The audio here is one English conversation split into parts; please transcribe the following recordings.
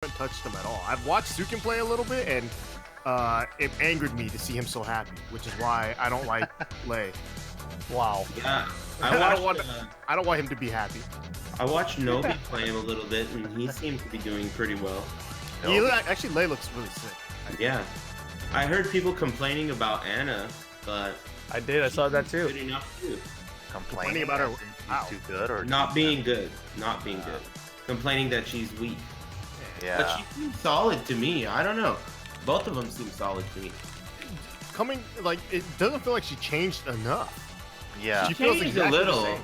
haven't touched him at all. I've watched Sukin play a little bit, and it angered me to see him so happy, which is why I don't like Lei. Wow. Yeah, I don't want him to be happy. I watched Nobi play him a little bit, and he seemed to be doing pretty well. Actually, Lei looks really sick. Yeah, I heard people complaining about Anna, but I did. I saw that too. good enough too. Complaining about her. She's too good or Not being good, not being good. Complaining that she's weak. Yeah. But she seems solid to me. I don't know. Both of them seem solid to me. It doesn't feel like she changed enough. Yeah. She feels Changed exactly a little. the same.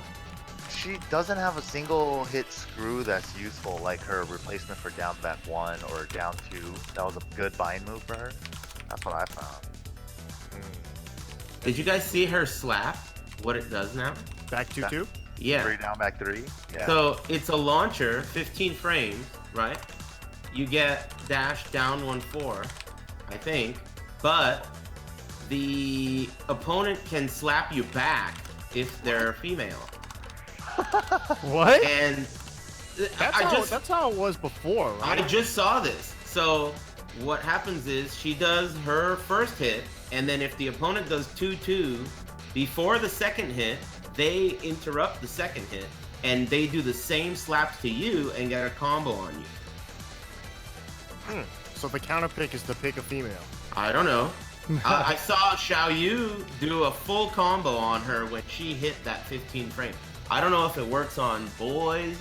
She doesn't have a single hit screw that's useful, like her replacement for down back 1 or down 2. That was a good bind move for her. That's what I found. Did you guys see her slap? What it does now? Back 2-2? Yeah. 3 down back 3. Yeah. So it's a launcher, 15 frames, right? You get dash down 1-4, I think, but the opponent can slap you back if they're female. What? And That's how it was before, right? I just saw this. So what happens is she does her first hit, and then if the opponent does 2-2 before the second hit, they interrupt the second hit, and they do the same slaps to you and get a combo on you. So the counter pick is to pick a female. I don't know. I saw Xiaoyu do a full combo on her when she hit that 15 frame. I don't know if it works on boys.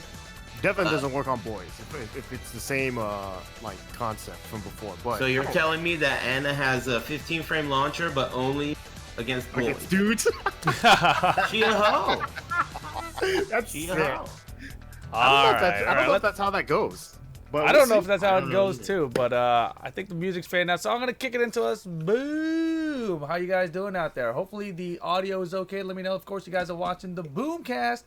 Definitely doesn't work on boys if it's the same concept from before. But So you're telling me that Anna has a 15 frame launcher, but only against boys? against dudes? She a hoe. That's She sick. a hoe. I don't know if that's how that goes. But I don't know we'll if see. that's how I it don't goes know too, but I think the music's fading out, so I'm gonna kick it into us. Boom! How you guys doing out there? Hopefully the audio is okay. Let me know. Of course, you guys are watching the BOOMcast.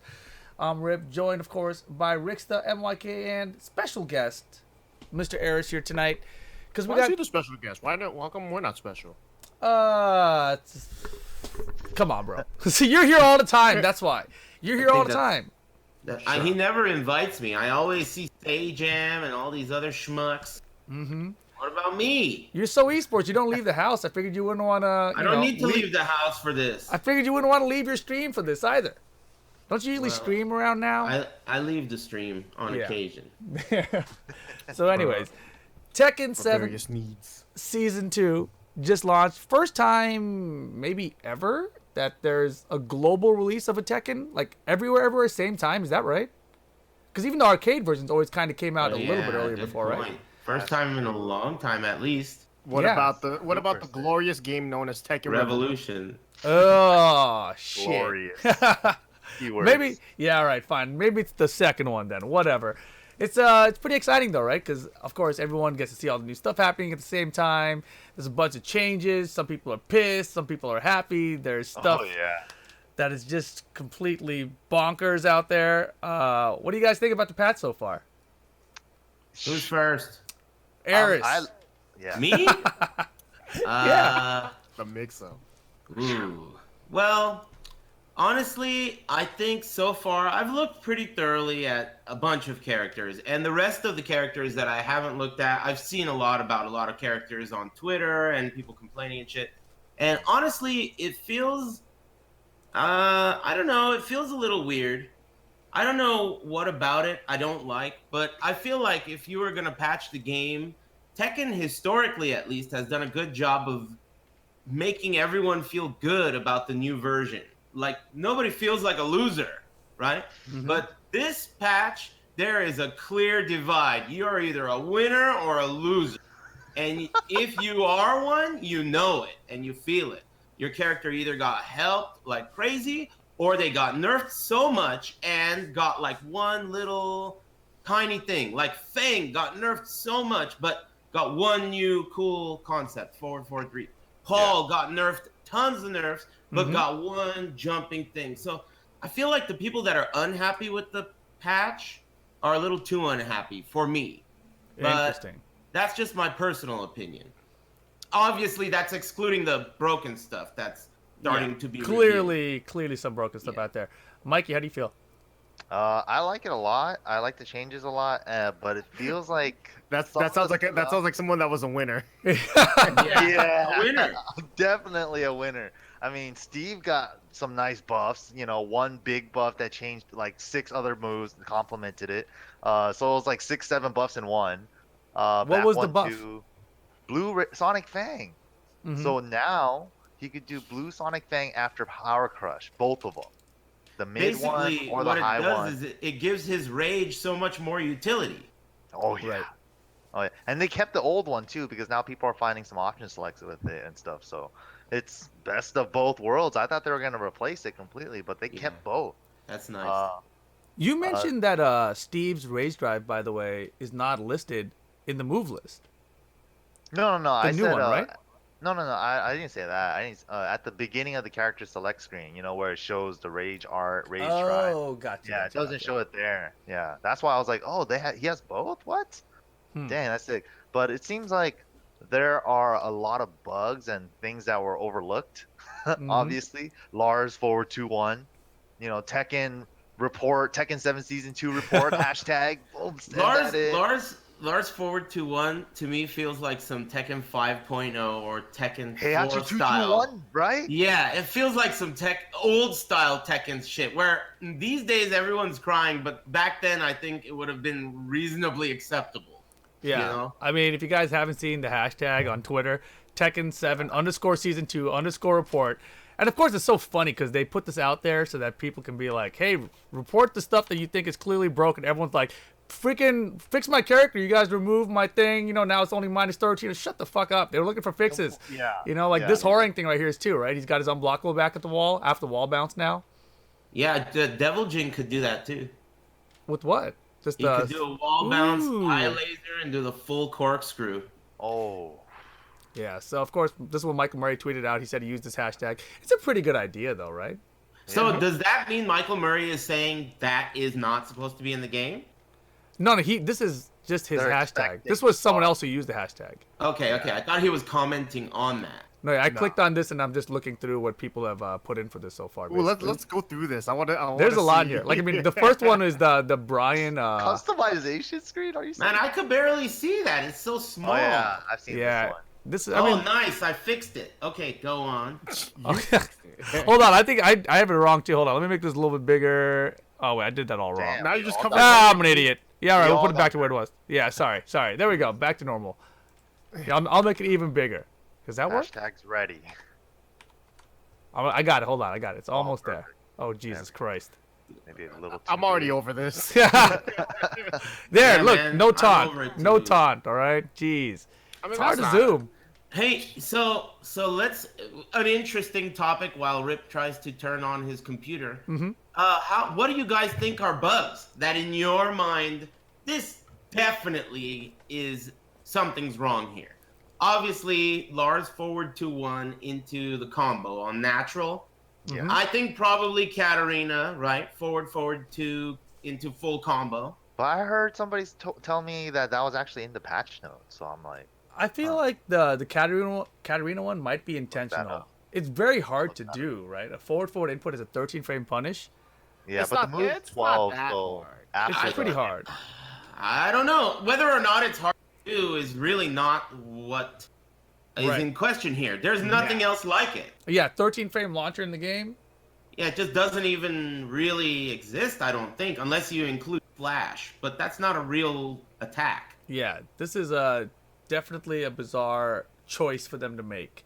I'm Rip, joined of course by Rickstah, MYK, and special guest Mr. Aris here tonight. Because Why is he the special guest? Why not? How come we're not special? come on, bro. See, you're here all the time. That's why you're here all the time. He never invites me. I always see Stay Jam and all these other schmucks. Mm-hmm. What about me? You're so esports. You don't leave the house. I figured you wouldn't want to. I don't need to leave the house for this. I figured you wouldn't want to leave your stream for this either. Don't you usually stream around now? I leave the stream on occasion. So, anyways, Tekken 7 Various needs. Season 2 just launched. First time, maybe ever, that there's a global release of a Tekken, like everywhere, same time. Is that right? Because even the arcade versions always kind of came out a little bit earlier good before, point. right? First time in a long time, at least. What Yeah. about the glorious game known as Tekken Revolution. Oh, shit. Glorious. Keywords. Maybe, yeah, all right, fine. Maybe it's the second one then. Whatever. It's pretty exciting though, right? Because of course everyone gets to see all the new stuff happening at the same time. There's a bunch of changes. Some people are pissed. Some people are happy. There's stuff that is just completely bonkers out there. What do you guys think about the patch so far? Who's first? Aris. Yeah. Me? Yeah. The mix-up. Ooh. Well, honestly, I think so far I've looked pretty thoroughly at a bunch of characters, and the rest of the characters that I haven't looked at, I've seen a lot about a lot of characters on Twitter and people complaining and shit. And honestly, it feels, I don't know, it feels a little weird. I don't know what about it I don't like, but I feel like if you were going to patch the game, Tekken historically at least has done a good job of making everyone feel good about the new version. Like, nobody feels like a loser, right? Mm-hmm. But this patch, there is a clear divide. You are either a winner or a loser. And if you are one, you know it and you feel it. Your character either got helped like crazy or they got nerfed so much and got like one little tiny thing. Like Fang got nerfed so much, but got one new cool concept, 443. Paul got nerfed, tons of nerfs, but got one jumping thing. So I feel like the people that are unhappy with the patch are a little too unhappy for me. But Interesting. that's just my personal opinion. Obviously, that's excluding the broken stuff that's starting to be revealed. Clearly some broken stuff out there. Mikey, how do you feel? I like it a lot. I like the changes a lot, but it feels like That some sounds of like the that sounds like someone that was a winner. Yeah, a winner. definitely a winner. I mean, Steve got some nice buffs. You know, one big buff that changed like 6 other moves and complemented it. So it was like 6, 7 buffs in one. What Back was the one, buff? two, Sonic Fang. Mhm. So now he could do blue Sonic Fang after Power Crush, both of them. The mid one Basically, or the what it high does one. is it gives his rage so much more utility. Oh yeah. Right. Oh yeah. And they kept the old one too because now people are finding some option selects with it and stuff. So it's best of both worlds. I thought they were gonna replace it completely, but they Yeah. kept both. That's nice. You mentioned that Steve's Rage Drive, by the way, is not listed in the move list. No. The I new said one, right? No. I didn't say that. I didn't, at the beginning of the character select screen, you know, where it shows the rage art, rage drive. Oh, gotcha. Yeah, it gotcha, doesn't gotcha. show it there. Yeah, that's why I was like, oh, he has both. What? Hmm. Dang, that's sick. But it seems like there are a lot of bugs and things that were overlooked. Obviously, Lars forward 2-1. You know, Tekken 7 season 2 report hashtag. Boom, send that in. Lars forward 2-1 to me feels like some Tekken 5.0 or Tekken 4 Heihachi style. 221, right? Yeah, it feels like some old style Tekken shit. Where these days everyone's crying, but back then I think it would have been reasonably acceptable. Yeah. You know? I mean, if you guys haven't seen the hashtag on Twitter, Tekken7 _ season 2 _ report. And of course, it's so funny because they put this out there so that people can be like, hey, report the stuff that you think is clearly broken. Everyone's like, freaking fix my character. You guys removed my thing. You know, now it's only -13. Shut the fuck up. They were looking for fixes. Yeah. You know, like Yeah, this yeah. Horang thing right here is too, right? He's got his unblockable back at the wall after the wall bounce now. Yeah, the Devil Jin could do that too. With what? Just He could do a wall bounce, Ooh. eye laser, and do the full corkscrew. Oh. Yeah, so of course, this is what Michael Murray tweeted out. He said he used this hashtag. It's a pretty good idea, though, right? So Yeah. does that mean Michael Murray is saying that is not supposed to be in the game? No, this is just his They're hashtag. expecting This was someone else who used the hashtag. Okay. I thought he was commenting on that. No, I clicked on this and I'm just looking through what people have put in for this so far. Well, basically. let's go through this. I want to. There's a lot here. Like I mean, the first one is the Brian. Customization screen? Are you serious? Man, I could barely see that. It's so small. Oh yeah, I've seen Yeah, this one. this is. Oh, I mean, nice. I fixed it. Okay, go on. okay. Hold on, I think I have it wrong too. Hold on, let me make this a little bit bigger. Oh wait, I did that all wrong. Damn. Now you just cover. Ah, I'm an idiot. Yeah, all right, We we'll all put it back got to where it was. Yeah, sorry. There we go, back to normal. Yeah, I'll make it even bigger. Does that work? Hashtag's ready. I got it. Hold on, I got it. It's almost there. perfect. Oh Jesus Christ. Maybe a little. I'm too already big. over this. There, Yeah, look, man, no I'm taunt, over it no too. taunt. All right, jeez, I mean, it's hard to that's not- zoom. Hey, so let's an interesting topic while Rip tries to turn on his computer. Mhm. What do you guys think are bugs that in your mind this definitely is something's wrong here? Obviously, Lars forward 2-1 into the combo on natural. Yeah. I think probably Katarina, right? Forward 2 into full combo. But I heard somebody tell me that was actually in the patch notes, so I'm like, I feel like the Katarina one might be intentional. up. It's very hard Look to that do, right? A forward input is a 13 frame punish. yeah, It's but not- the move's it's not 12, that so hard. after It's pretty that- hard. I don't know. Whether or not it's hard to do is really not what is Right. in question here. There's nothing else like it. Yeah, 13 frame launcher in the game. Yeah, it just doesn't even really exist, I don't think, unless you include Flash. But that's not a real attack. Yeah, this is definitely a bizarre choice for them to make.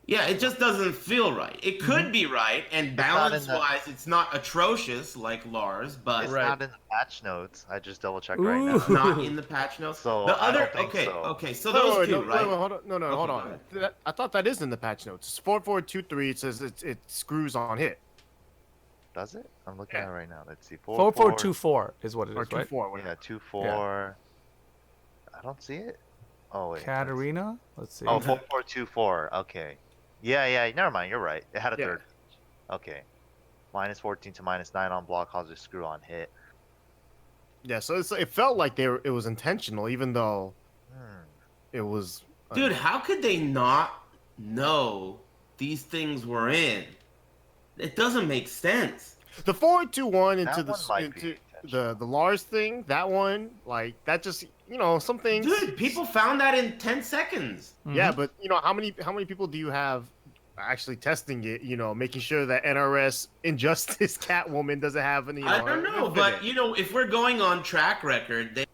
Yeah, it just doesn't feel right. It could be right, and not in the- balance-wise, it's not atrocious like Lars, but It's Right. not in the patch notes. I just double checked right now. Ooh. not in the patch notes. So, the I other, don't think so. okay, so Wait, those wait, two, no, right? wait, hold on. No, Okay, hold go on. ahead. I thought that is in the patch notes. It's 4423. It says it screws on hit. Does it? I'm looking at it right now. Let's see. 4424 is what it Or is, right? 24. Yeah, 2-4. I don't see it. Oh wait. Katarina? Let's see. Oh, 4-4-2-4. Okay. Yeah. Never mind. You're right. It had a Yeah. third. Okay. -14 to -9 on block causes screw on hit. Yeah, so it felt like it was intentional, even though it was. Dude, how could they not know these things were in? It doesn't make sense. The 4-2-1 That into one might be the Lars thing. That one, like that, just some things. Dude, people found that in 10 seconds. Yeah, but how many people do you have actually testing it? Making sure that NRS Injustice Catwoman doesn't have any. I don't know, but if we're going on track record, they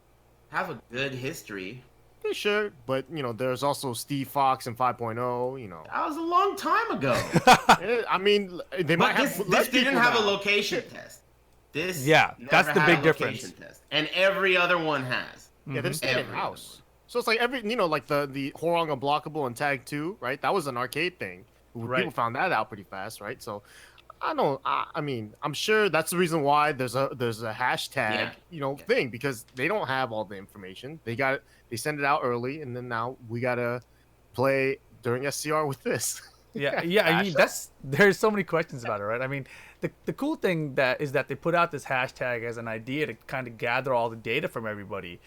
have a good history. Yeah, sure, but there's also Steve Fox and 5.0. That was a long time ago. I mean, they might have. This didn't have a location test. This that's the big difference. Test, and every other one has. Yeah, they're staying in house. So it's like like the Horong Unblockable and Tag 2, right? That was an arcade thing. Right. People found that out pretty fast, right? So I don't. I mean, I'm sure that's the reason why there's a hashtag, thing, because they don't have all the information. They send it out early, and then now we gotta play during SCR with this. Yeah. I mean, there's so many questions about it, right? I mean, the cool thing is that they put out this hashtag as an idea to kind of gather all the data from everybody.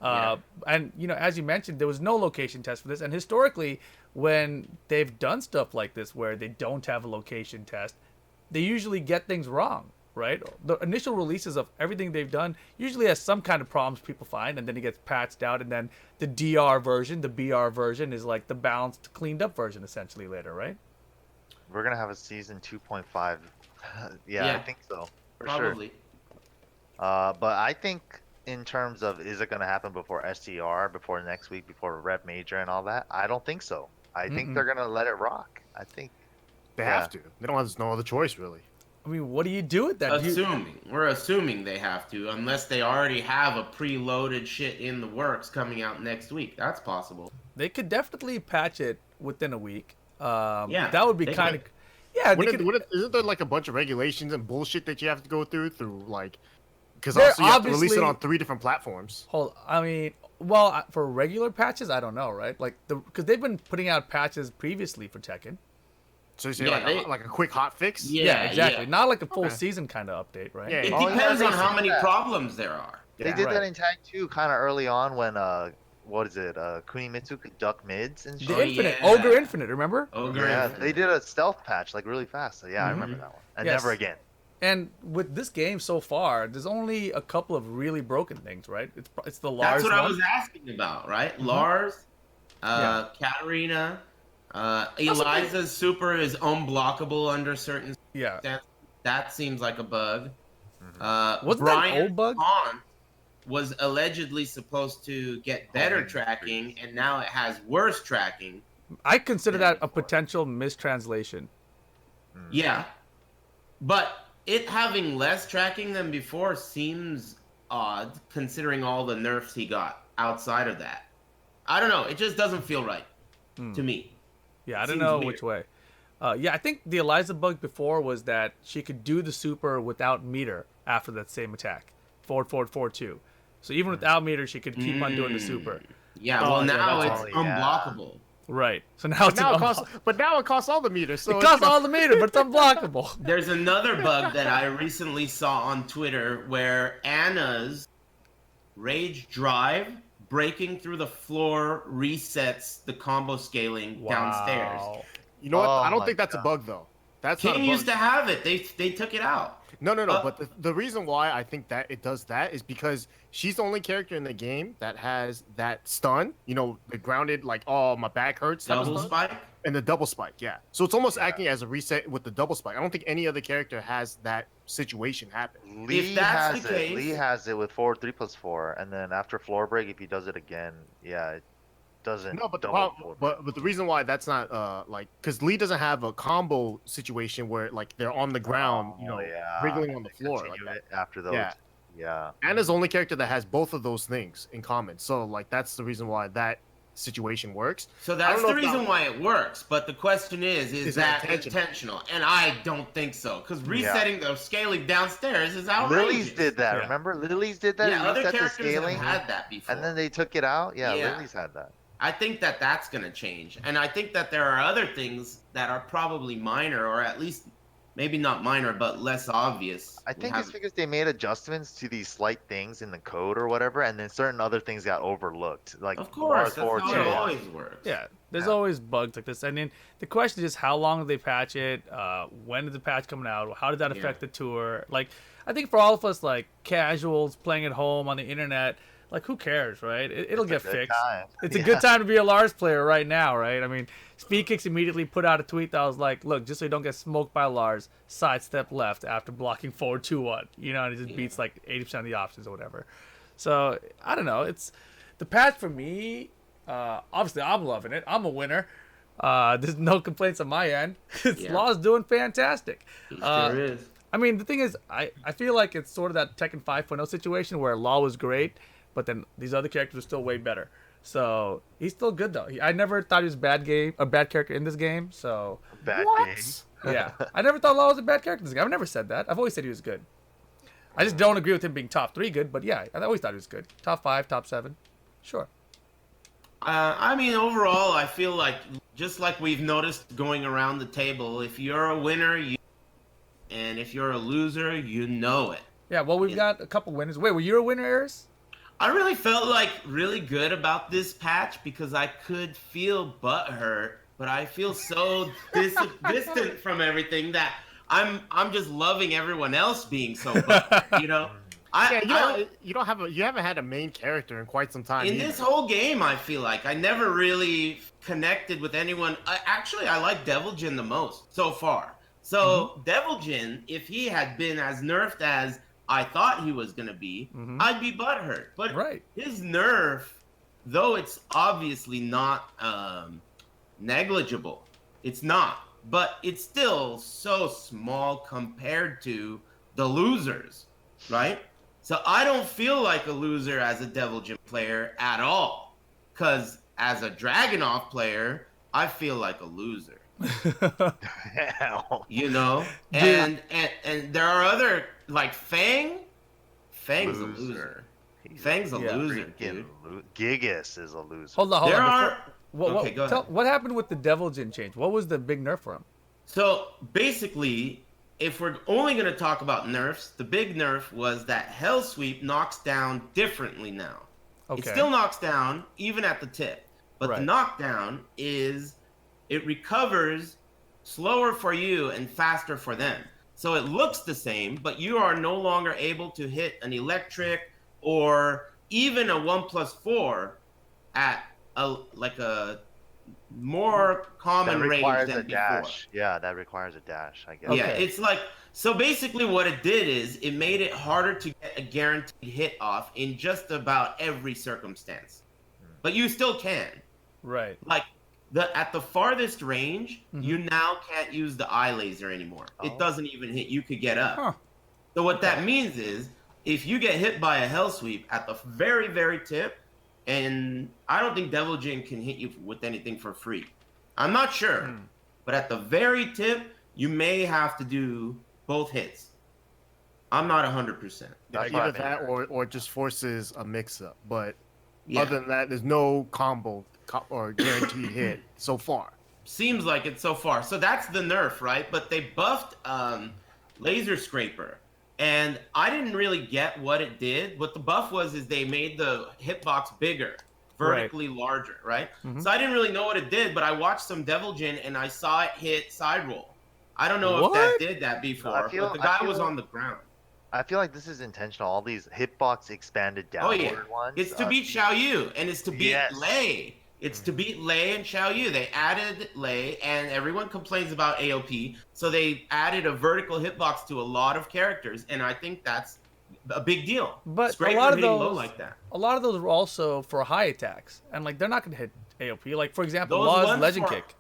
And as you mentioned, there was no location test for this, and historically, when they've done stuff like this where they don't have a location test, they usually get things wrong, right? The initial releases of everything they've done usually has some kind of problems people find, and then it gets patched out, and then the DR version, the BR version, is like the balanced, cleaned up version essentially later, right? We're gonna have a season 2.5. Yeah, I think so. Probably. Sure. But I think in terms of, is it gonna happen before SCR, before next week, before Red Major and all that? I don't think so. I think they're gonna let it rock. I think they have to. They don't have no other choice, really. I mean, what do you do with that? We're assuming they have to, unless they already have a preloaded shit in the works coming out next week. That's possible. They could definitely patch it within a week. Yeah, that would be kind of. Yeah, isn't there like a bunch of regulations and bullshit that you have to go through like? Because also you have to release it on 3 different platforms. I mean, for regular patches, I don't know, right? Like because they've been putting out patches previously for Tekken. So you say like a quick hot fix? Yeah, exactly. Not like a full season kind of update, right? Yeah, it depends on how many problems there are. They did that in Tag 2 kind of early on when Kunimitsu could duck mids and shit. The Infinite, Ogre Infinite, remember? Infinite. They did a stealth patch like really fast. So yeah, I remember that one. And never again. And with this game so far, there's only a couple of really broken things, right? It's the Lars. That's what one. I was asking about, right? Lars, Katarina, Eliza's super is unblockable under certain circumstances. That seems like a bug. Wasn't Brian that an old bug? Was allegedly supposed to get better tracking, and now it has worse tracking. I consider that a potential mistranslation. Yeah, but it having less tracking than before seems odd, considering all the nerfs he got outside of that. I don't know. It just doesn't feel right to me. Yeah, I don't know which way. I think the Eliza bug before was that she could do the super without meter after that same attack. Forward, 2. So even without meter, she could keep on doing the super. Yeah, well, now it's unblockable. Right. So now but now it costs all the meters. So it costs all the meter, but it's unblockable. There's another bug that I recently saw on Twitter where Anna's Rage Drive breaking through the floor resets the combo scaling downstairs. You know what? I don't think that's a bug though. That's King used to have it. They took it out. No. But the reason why I think that it does that is because she's the only character in the game that has that stun. The grounded, like, oh, my back hurts. Double spike? And the double spike, yeah. So it's almost acting as a reset with the double spike. I don't think any other character has that situation happen. If that's the case, Lee has it with forward 3+4, and then after floor break, if he does it again, it doesn't. No, but the reason why that's not because Lee doesn't have a combo situation where like they're on the ground, wriggling on the floor like that. After those. Yeah. Anna's the only character that has both of those things in common. So like that's the reason why that situation works. So that's the reason why it works. But the question is that intentional? And I don't think so. Because resetting the scaling downstairs is outrageous. Lily's did that. Yeah. Remember? Lily's did that. Yeah, other characters have had that before. And then they took it out. Yeah, Lily's had that. I think that that's going to change. And I think that there are other things that are probably minor or at least maybe not minor, but less obvious. I think it's because they made adjustments to these slight things in the code or whatever, and then certain other things got overlooked. Like of course, that's forward how two. it always works. Yeah, there's Yeah. always bugs like this. I mean, the question is how long did they patch it? When did the patch coming out? How did that affect the tour? Like, I think for all of us, like casuals playing at home on the internet, like who cares, right? It'll get fixed. It's a good time to be a Lars player right now, right? I mean, Speedkicks immediately put out a tweet that was like, look, just so you don't get smoked by Lars, sidestep left after blocking forward 2-1. You know, and it just beats like 80% of the options or whatever. So, I don't know. It's the patch for me. Obviously, I'm loving it. I'm a winner. There's no complaints on my end. Law's doing fantastic. He sure is. I mean, the thing is, I feel like it's sort of that Tekken 5.0 situation where Law was great, but then these other characters are still way better. So he's still good though. I never thought he was a bad character in this game. So Bad game. yeah, I never thought Law was a bad character in this game. I've never said that. I've always said he was good. I just don't agree with him being top 3 good. But yeah, I always thought he was good. Top 5, top 7, sure. I mean, overall, I feel like just like we've noticed going around the table, if you're a winner, and if you're a loser, you know it. Yeah, well, we've got a couple winners. Wait, were you a winner, Aris? I really felt like really good about this patch because I could feel butthurt, but I feel so distant from everything that I'm just loving everyone else being so butthurt, you know? You haven't had a main character in quite some time. In either. this whole game, I feel like I never really connected with anyone. I like Devil Jin the most so far. So Devil Jin, if he had been as nerfed as I thought he was gonna be, I'd be butthurt. But his nerf, though it's obviously not negligible, it's not. But it's still so small compared to the losers, right? So I don't feel like a loser as a Devil Jin player at all. Because as a Dragunov player, I feel like a loser. You know? And there are other, like Fang. Fang's a loser. Fang's a loser, dude. Gigas is a loser. Hold on. Okay, go ahead. What happened with the Devil Jin change? What was the big nerf for him? So basically, if we're only going to talk about nerfs, the big nerf was that Hell Sweep knocks down differently now. Okay. It still knocks down, even at the tip. But the knockdown is, it recovers slower for you and faster for them. So it looks the same, but you are no longer able to hit an electric or even a 1+4 at a more common range than before. Yeah, that requires a dash, I guess. Yeah, it's like, so basically what it did is it made it harder to get a guaranteed hit off in just about every circumstance. But you still can. Right. Like at the farthest range, you now can't use the eye laser anymore. It doesn't even hit. You could get up. Huh. So what that means is if you get hit by a Hell Sweep at the very, very tip, and I don't think Devil Jin can hit you with anything for free. I'm not sure. But at the very tip, you may have to do both hits. I'm not 100%. Either that or just forces a mix-up. But other than that, there's no combo or guaranteed hit so far. Seems like it so far. So that's the nerf, right? But they buffed Laser Scraper. And I didn't really get what it did. What the buff was is they made the hitbox bigger, vertically larger, right? So I didn't really know what it did, but I watched some Devil Jin and I saw it hit side roll. I don't know if that did that before, but the guy was on the ground. I feel like this is intentional. All these hitbox expanded downward ones. It's to beat Xiaoyu, and it's to beat Lei. It's to beat Lei and Xiaoyu. They added Lei, and everyone complains about AOP, so they added a vertical hitbox to a lot of characters, and I think that's a big deal. But a lot of those, low like that. A lot of those were also for high attacks, and like they're not going to hit AOP. Like for example, Law's Legend Kick.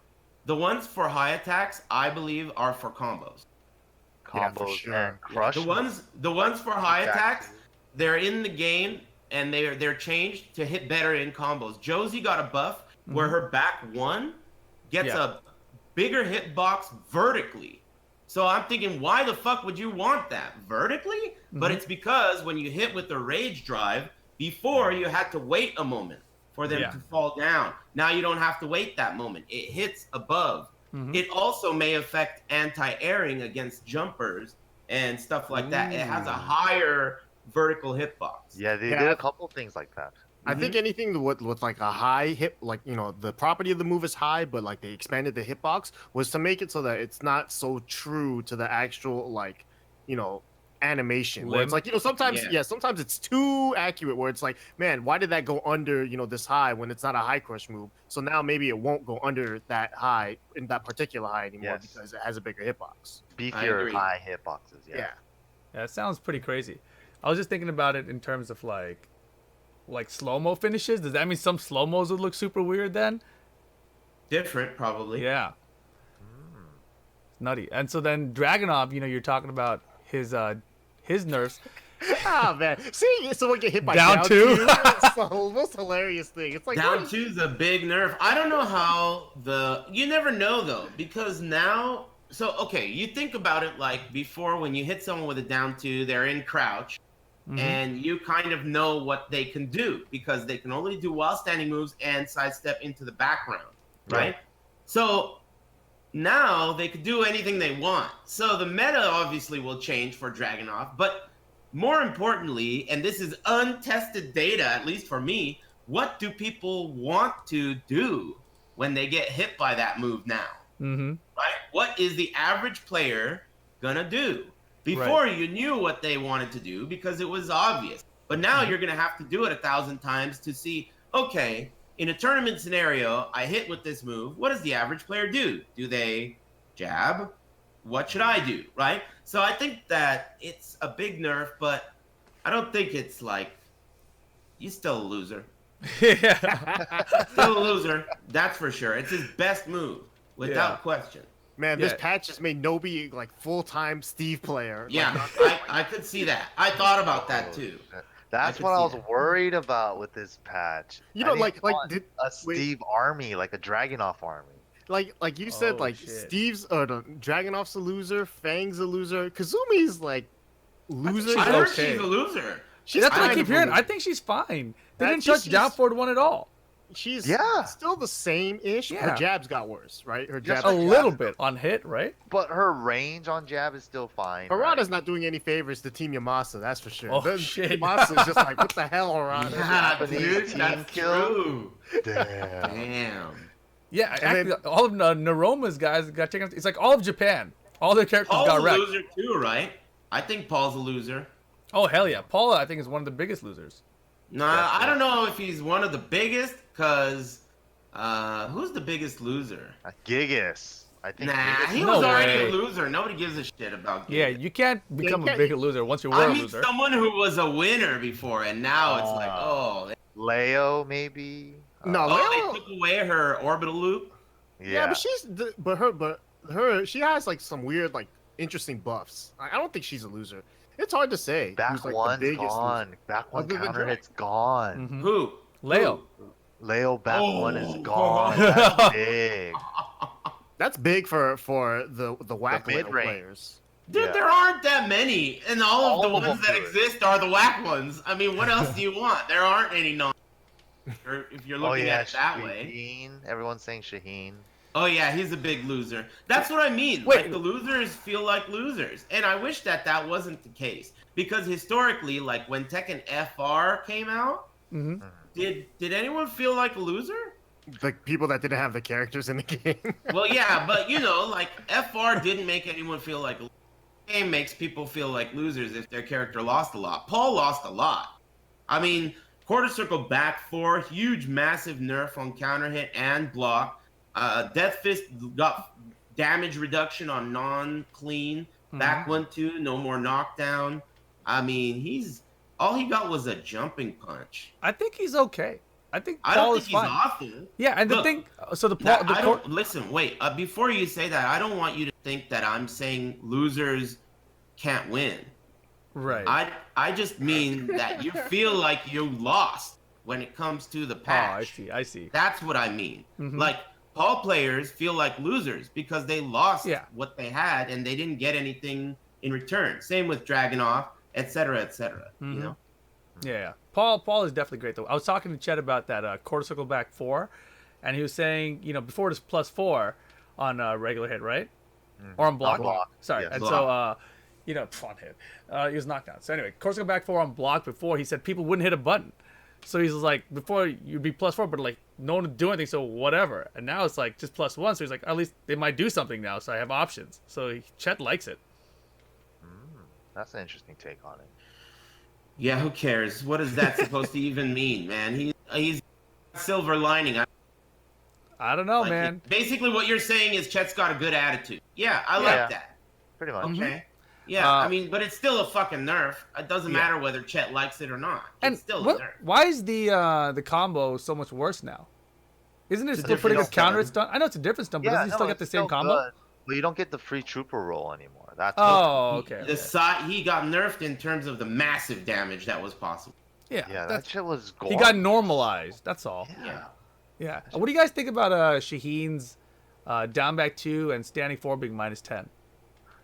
The ones for high attacks, I believe, are for combos. And crush. The ones for high attacks, they're in the game. And they're changed to hit better in combos. Josie got a buff where her back one gets a bigger hitbox vertically. So I'm thinking, why the fuck would you want that vertically? But it's because when you hit with the rage drive, before you had to wait a moment for them to fall down. Now you don't have to wait that moment. It hits above it also may affect anti-airing against jumpers and stuff like that. It has a higher vertical hitbox. Yeah, they did a couple things like that. I think anything with like a high hit, like, you know, the property of the move is high, but like they expanded the hitbox, was to make it so that it's not so true to the actual, like, you know, animation. Where it's like, you know, sometimes sometimes it's too accurate where it's like, man, why did that go under, you know, this high when it's not a high crush move? So now maybe it won't go under that high in that particular high anymore because it has a bigger hitbox. Beefier high hitboxes. Yeah, it sounds pretty crazy. I was just thinking about it in terms of like slow-mo finishes. Does that mean some slow-mos would look super weird then? Different, probably. Yeah. It's nutty. And so then Dragunov, you know, you're talking about his nerfs. Oh man, seeing someone get hit by down two. It's the most hilarious thing. It's like down 2's a big nerf. I don't know how you never know though, because now, so okay, you think about it like before when you hit someone with a down 2, they're in crouch. And you kind of know what they can do because they can only do while standing moves and sidestep into the background, right? So now they could do anything they want. So the meta obviously will change for Dragunov, but more importantly, and this is untested data, at least for me, what do people want to do when they get hit by that move now? Right? What is the average player gonna do? Before you knew what they wanted to do because it was obvious. But now you're going to have to do it 1,000 times to see, okay, in a tournament scenario, I hit with this move. What does the average player do? Do they jab? What should I do? Right? So I think that it's a big nerf, but I don't think it's like, you're still a loser. Still a loser. That's for sure. It's his best move without question. Man, this patch just made Nobi like full-time Steve player. Yeah, I could see that. I thought about that too. That's what I was worried about with this patch. You know, like a Steve army, like a Dragunov army. Like you said, Steve's Dragunov's a loser, Fang's a loser, Kazumi's like loser. I heard she's a loser. That's what I keep hearing. I think she's fine. They didn't touch down forward 1 at all. She's still the same-ish. Yeah. Her jabs got worse, right? Her jabs a little bit on hit, right? But her range on jab is still fine. Harada's not doing any favors to Team Yamasa, that's for sure. Oh, shit. Yamasa's just like, what the hell, Harada? Yeah, dude, that's true. Damn. Yeah, actually, all of Naroma's guys got taken. It's like all of Japan. All their characters got wrecked. Paul's a loser too, right? I think Paul's a loser. Oh, hell yeah. Paul, I think, is one of the biggest losers. Nah, I don't know if he's one of the biggest, because who's the biggest loser? Gigas. I think he was already a loser. Nobody gives a shit about Gigas. Yeah, you can't become a bigger loser once you were a loser. Someone who was a winner before, and now it's like, oh. Leo, maybe? No, Leo. They took away her orbital loop? Yeah, but she has like some weird, like, interesting buffs. I don't think she's a loser. It's hard to say. Back one's gone. Back one counter hit's gone. Who? Leo. Leo back one is gone. That's big. That's big for the whack mid Leo range. players. Dude, there aren't that many, and all of the ones that exist are the whack ones. I mean, what else do you want? There aren't any if you're looking at it that way. Everyone's saying Shaheen. Oh yeah, he's a big loser. That's what I mean. Like, the losers feel like losers, and I wish that wasn't the case, because historically, like when Tekken FR came out, did anyone feel like a loser? The people that didn't have the characters in the game. Well, yeah, but you know, like FR didn't make anyone feel like a loser. The game makes people feel like losers if their character lost a lot. Paul lost a lot. I mean, quarter circle back 4, huge, massive nerf on counter hit and block. Death Fist got damage reduction on non-clean. Back 1-2, no more knockdown. I mean, all he got was a jumping punch. I think he's okay. I think Paul don't is think fine. He's awful. Yeah, and Look, the thing, so the listen, wait. Before you say that, I don't want you to think that I'm saying losers can't win. Right. I just mean that you feel like you lost when it comes to the patch. Oh, I see. That's what I mean. Like, Paul players feel like losers because they lost what they had and they didn't get anything in return. Same with Dragunov, etc., etc. You know? Yeah. Paul is definitely great though. I was talking to Chet about that quarter circle back 4, and he was saying, you know, before it was +4, on regular hit, right? Or on block. On block. Sorry. Yes. And Block. so, you know, on hit. He was knocked down. So anyway, Corsica back 4 on block before. He said people wouldn't hit a button. So he's like, before you'd be +4, but like no one would do anything, so whatever. And now it's like just +1. So he's like, at least they might do something now, so I have options. So Chet likes it. That's an interesting take on it. Yeah, who cares? What is that supposed to even mean, man? He's silver lining. I don't know, Like, man. Basically, what you're saying is Chet's got a good attitude. Yeah, I like that. Pretty much. Okay. Yeah, I mean, but it's still a fucking nerf. It doesn't Yeah. matter whether Chet likes it or not. It's And still a what, nerf. why is the combo so much worse now? Isn't it It's a still pretty good different counter stun. stun? I know it's a different stun, but doesn't he still get the it's same still combo? good, but you don't get the free trooper roll anymore. That's Oh, okay. The side he got nerfed in terms of the massive damage that was possible. Yeah, yeah, that that's, shit was he gold. got normalized. That's all. Yeah. Yeah. What do you guys think about Shaheen's down back 2 and standing 4 being -10?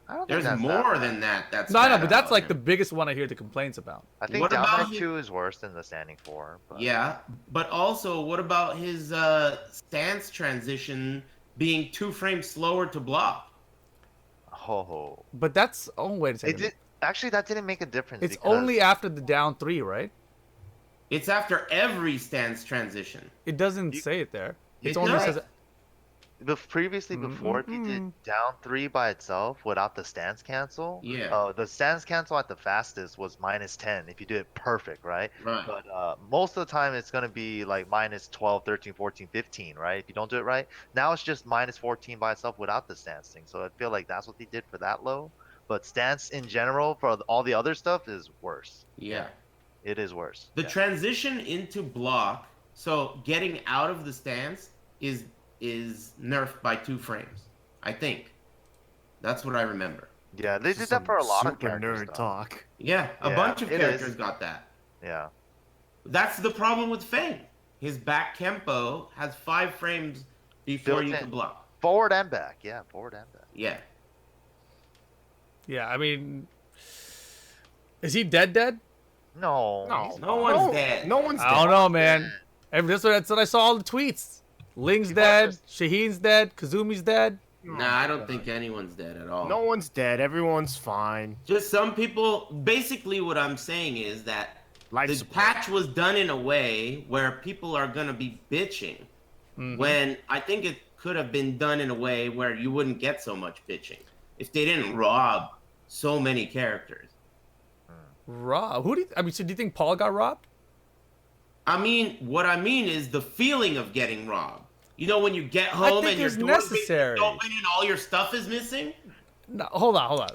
I don't think There's that's more that bad. than that. That's No, I know, bad but that's about like him. the biggest one I hear the complaints about. I think What down about back his- 2 is worse than the standing 4. But... Yeah, but also, what about his stance transition being 2 frames slower to block? Oh. But that's wait a It second. did, actually, that didn't make a difference. It's because only after the down 3, right? It's after every stance transition. It doesn't say it there. It It only does. says previously, before, if you did down 3 by itself without the stance cancel, Yeah. the stance cancel at the fastest was -10 if you did it perfect, right? Right. But most of the time, it's going to be like -12, 13, 14, 15, right? If you don't do it right. Now it's just -14 by itself without the stance thing. So I feel like that's what they did for that low. But stance in general for all the other stuff is worse. Yeah. It is worse. The Yeah. transition into block, so getting out of the stance is nerfed by 2 frames. I think. That's what I remember. Yeah, they did that for a lot of super characters. nerd though. talk. Yeah, a Yeah, bunch of it characters is. got that. Yeah. That's the problem with Fang. His back Kempo has 5 frames before Built you in. can block. Forward and back. Yeah, forward and back. Yeah. yeah, I mean, is he dead? No. No, he's No fine. one's dead. No one's I don't dead. know, man. That's what I saw all the tweets. Ling's dead, Shaheen's dead, Kazumi's dead. Nah, I don't think anyone's dead at all. No one's dead. Everyone's fine. Just some people. Basically, what I'm saying is that Life the support. patch was done in a way where people are gonna be bitching, when I think it could have been done in a way where you wouldn't get so much bitching if they didn't rob so many characters. Rob? So do you think Paul got robbed? I mean, what I mean is the feeling of getting robbed. You know, when you get home think and your it's door necessary. is open and all your stuff is missing. No, hold on.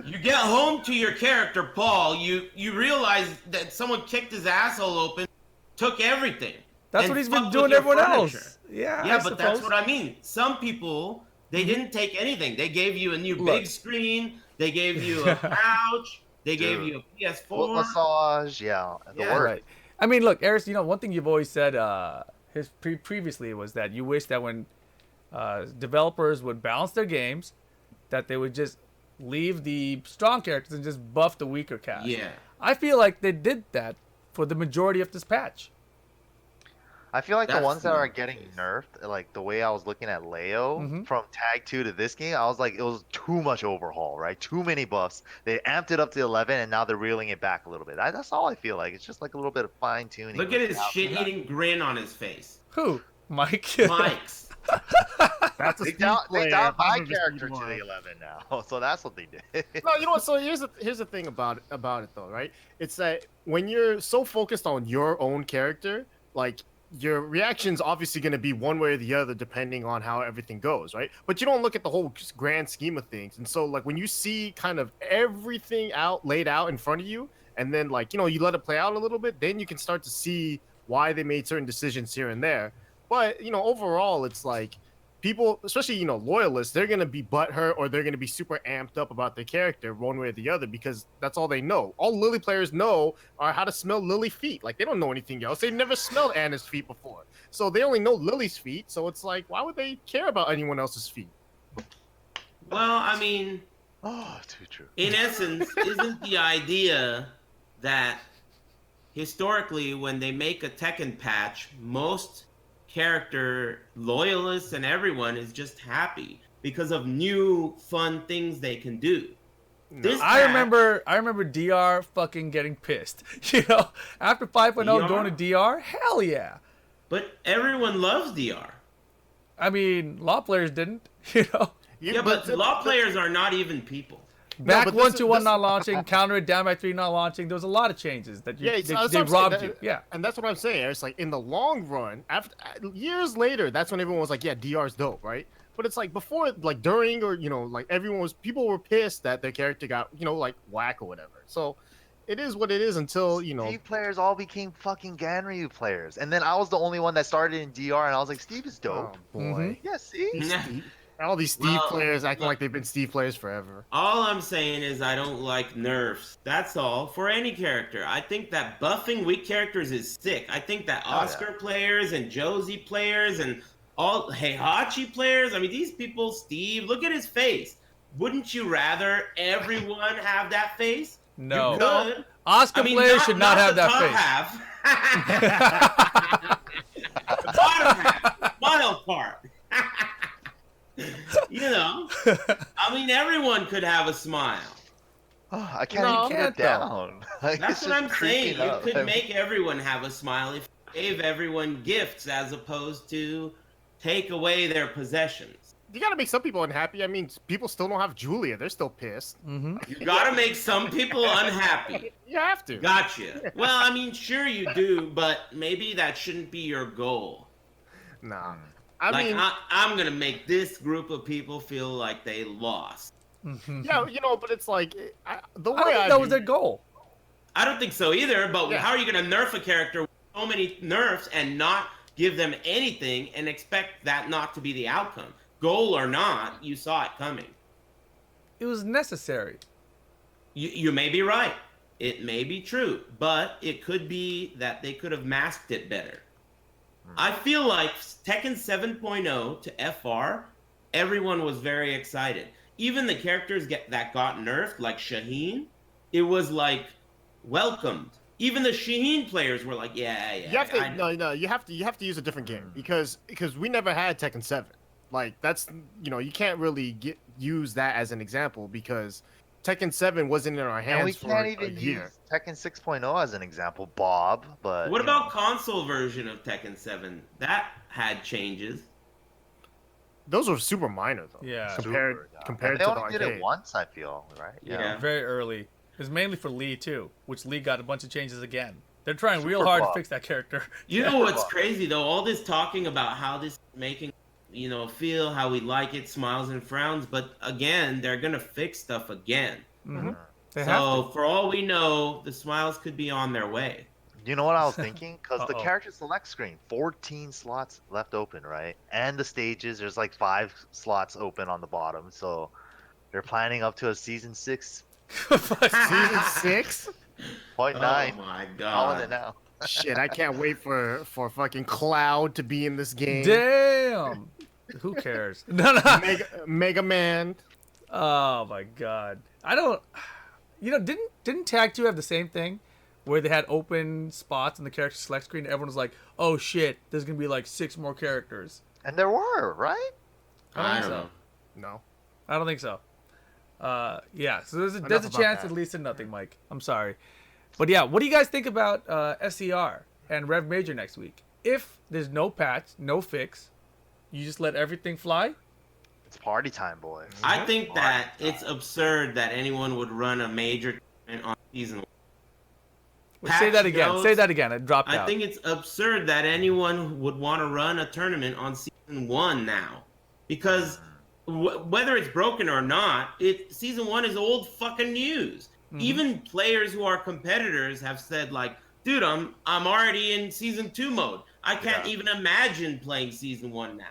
You get home to your character, Paul. You realize that someone kicked his asshole open, took everything. That's and what he's been fucked doing with your everyone furniture. else. Yeah, Yeah, I but that's suppose. what I mean. Some people, they didn't take anything. They gave you a new Look. big screen. They gave you a couch. They gave Dude. you a PS4. Foot massage. Yeah. The Yeah. work. Right. I mean, look, Aris, one thing you've always said previously was that you wish that when developers would balance their games, that they would just leave the strong characters and just buff the weaker cast. Yeah. I feel like they did that for the majority of this patch. I feel like the That's ones that not are the getting case. nerfed, like the way I was looking at Leo Mhm. from Tag 2 to this game, I was like, it was too much overhaul, right? Too many buffs. They amped it up to 11, and now they're reeling it back a little bit. That's all I feel like. It's just like a little bit of fine tuning. Look at his shit-eating grin on his face. Who? Mike? Mike's. That's a They speed down player. my I'm a speed character to one. the 11 now, so that's what they did. No, you know what? So here's the thing about it though, right? It's that when you're so focused on your own character, like your reaction's obviously going to be one way or the other depending on how everything goes, right? But you don't look at the whole grand scheme of things. And so like when you see kind of everything laid out in front of you, and then like you let it play out a little bit, then you can start to see why they made certain decisions here and there. But overall, it's like people, especially loyalists, they're gonna be butthurt or they're gonna be super amped up about their character one way or the other because that's all they know. All Lily players know are how to smell Lily feet. Like they don't know anything else. They've never smelled Anna's feet before, so they only know Lily's feet. So it's like, why would they care about anyone else's feet? Well, I mean, Oh, too true. in essence, isn't the idea that historically when they make a Tekken patch, most character loyalists and everyone is just happy because of new fun things they can do. No. I remember DR fucking getting pissed. You know, after 5.0 going to DR, hell yeah. But everyone loves DR. I mean, law players didn't. You know, Yeah, but law players are not even people. back but 1-2-1 not launching, counter it down by 3 not launching. There was a lot of changes that they robbed you. Yeah, and that's what I'm saying. It's like in the long run, after years later, that's when everyone was like, "Yeah, DR's dope," right? But it's like before, like during, or like people were pissed that their character got like whack or whatever. So it is what it is until Steve players all became fucking Ganryu players, and then I was the only one that started in DR, and I was like, Steve is dope. Oh boy, Yeah, see. all these Steve players acting like they've been Steve players forever. All I'm saying is I don't like nerfs. That's all for any character. I think that buffing weak characters is sick. I think that Oscar players and Josie players and all Heihachi players, I mean, these people, Steve, look at his face. Wouldn't you rather everyone have that face? no. You could. Oscar players should not have that face. The bottom half, middle part. I mean, everyone could have a smile. Oh, I can't even get it down. Like, That's it's what just I'm saying. creeping You up. could make everyone have a smile if you gave everyone gifts as opposed to take away their possessions. You gotta make some people unhappy. I mean, people still don't have Julia. They're still pissed. Mm-hmm. You gotta make some people unhappy. You have to. Gotcha. Well, I mean, sure you do, but maybe that shouldn't be your goal. Nah. I'm gonna make this group of people feel like they lost. Yeah, but it's like the way I think that was their goal. I don't think so either, but Yeah. how are you gonna nerf a character with so many nerfs and not give them anything and expect that not to be the outcome? Goal or not, you saw it coming. It was necessary. You may be right. It may be true, but it could be that they could have masked it better. I feel like Tekken 7.0 to FR, everyone was very excited. Even the characters that got nerfed, like Shaheen, it was like welcomed. Even the Shaheen players were like, yeah. You have to you have to use a different game because we never had Tekken 7. Like that's you can't really use that as an example because Tekken 7 wasn't in our hands And we for can't a even year. use Tekken 6.0 as an example, Bob. But What about console version of Tekken 7? That had changes. Those were super minor though. Yeah. Compared And to they the only arcade. did it once, I feel, right? Yeah. Very early. It was mainly for Lee too, which Lee got a bunch of changes again. They're trying real Super hard Bob. to fix that character. You know what's crazy though? All this talking about how this is making feel how we like it, smiles and frowns, but again, they're gonna fix stuff again. Mm-hmm. They have So to. for all we know, the smiles could be on their way. You know what I was thinking? Because the Uh-oh. character select screen, 14 slots left open, right? And the stages, there's like 5 slots open on the bottom. So they're planning up to a season 6.9. Season 6? Oh my Calling it god. now. Shit, I can't wait for fucking Cloud to be in this game. Damn. Who cares? No. Mega Man. Oh my god. I don't. Didn't Tag 2 have the same thing, where they had open spots in the character select screen? And everyone was like, "Oh shit, there's gonna be like 6 more characters." And there were, right? I don't know. No. I don't think so. Yeah. So there's a Enough about chance that. at least in nothing, Mike. I'm sorry, but yeah. What do you guys think about SCR and Rev Major next week? If there's no patch, no fix, you just let everything fly. It's party time, boys. I think that it's absurd that anyone would run a major tournament on season 1. Wait, say that again. notes. Say that again. It dropped I out. think it's absurd that anyone would want to run a tournament on season 1 now, because whether it's broken or not, season 1 is old fucking news. Even players who are competitors have said like, "Dude, I'm already in season 2 mode. I can't even imagine playing season 1 now."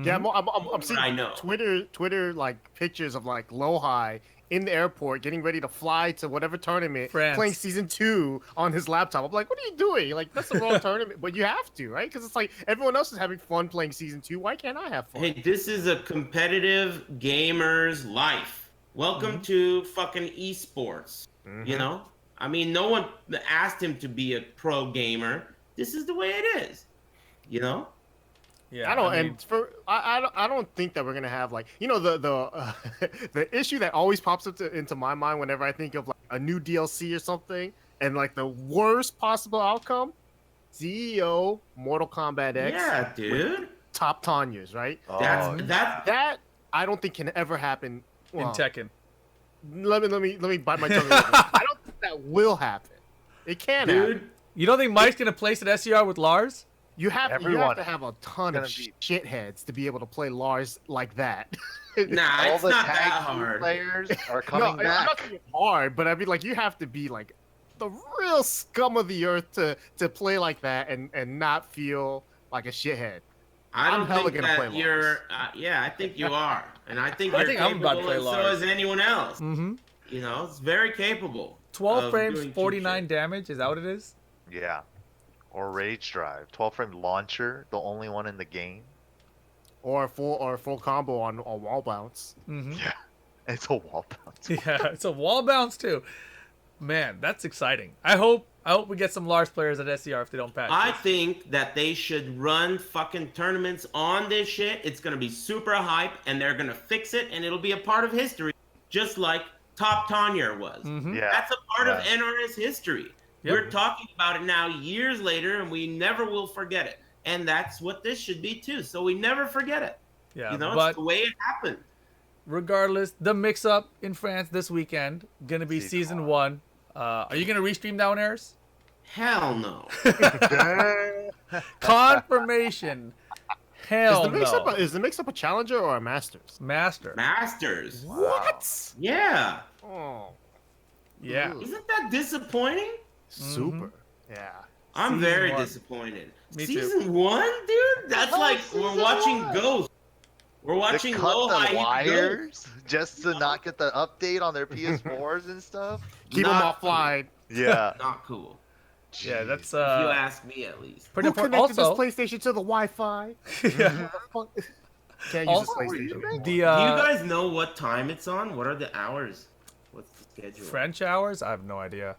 Yeah, I'm seeing I know. Twitter like pictures of like Lohai in the airport getting ready to fly to whatever tournament, France. playing season 2 on his laptop. I'm like, what are you doing? Like that's the wrong tournament, but you have to, right? Because it's like everyone else is having fun playing season 2. Why can't I have fun? Hey, this is a competitive gamer's life. Welcome to fucking esports. You know? I mean, no one asked him to be a pro gamer. This is the way it is. You know? Yeah, I don't, mean, and I don't think that we're gonna have like the issue that always pops up into my mind whenever I think of like a new DLC or something, and like the worst possible outcome, CEO Mortal Kombat X, Yeah, dude. top Tanya's, right? Oh, That I don't think can ever happen. in Well, Tekken. let me bite my tongue. A little bit. I don't think that will happen. It can Dude, happen. You don't think Mike's gonna place an SCR with Lars? You have Everyone to have a ton of gonna be- shitheads to be able to play Lars like that. nah, all it's the not that tag team hard. players are No, coming it's back. not saying hard, but I mean, like, you have to be like the real scum of the earth to play like that and not feel like a shithead. I I'm don't hella think gonna that play you're. Yeah, I think you are, and I think I you're think I'm about to capable, play and so Lars. is anyone else. Mm-hmm. You know, it's very capable. 12 of frames, doing cheap 49 shit. damage. Is that what it is? Yeah. Or Rage Drive. 12 frame launcher, the only one in the game. Or a full combo on wall bounce. Mm-hmm. Yeah. It's a wall bounce. Yeah, it's a wall bounce too. Man, that's exciting. I hope we get some Lars players at SCR if they don't patch. I this. think that they should run fucking tournaments on this shit. It's gonna be super hype, and they're gonna fix it, and it'll be a part of history, just like Top Tanya was. Mhm. Yeah. That's a part of Yeah. NRS history. Yep. We're talking about it now years later, and we never will forget it. And that's what this should be too. So we never forget it. Yeah, You know, but it's the way it happened. regardless, the mix-up in France this weekend gonna be season 1. Are you gonna restream down Aris? Hell no. Confirmation. Hell Is the mix up a challenger or a masters? Master. Masters. What? Yeah. Oh, Yeah. Ooh. Isn't that disappointing? super. Yeah. I'm Season very 1. disappointed. Me too. Season 1, dude? That's like we're season watching 1. Ghost. We're They watching cut low the high wires just to not get the update on their PS4s and stuff. Keep them Not offline. Yeah. Not cool. Yeah, that's If you ask me, at least. pretty Who important. connected Also, this PlayStation to the Wi-Fi? yeah, Can't use Also, this PlayStation. the Do you guys know what time it's on? What are the hours? What's the schedule? French hours? I have no idea.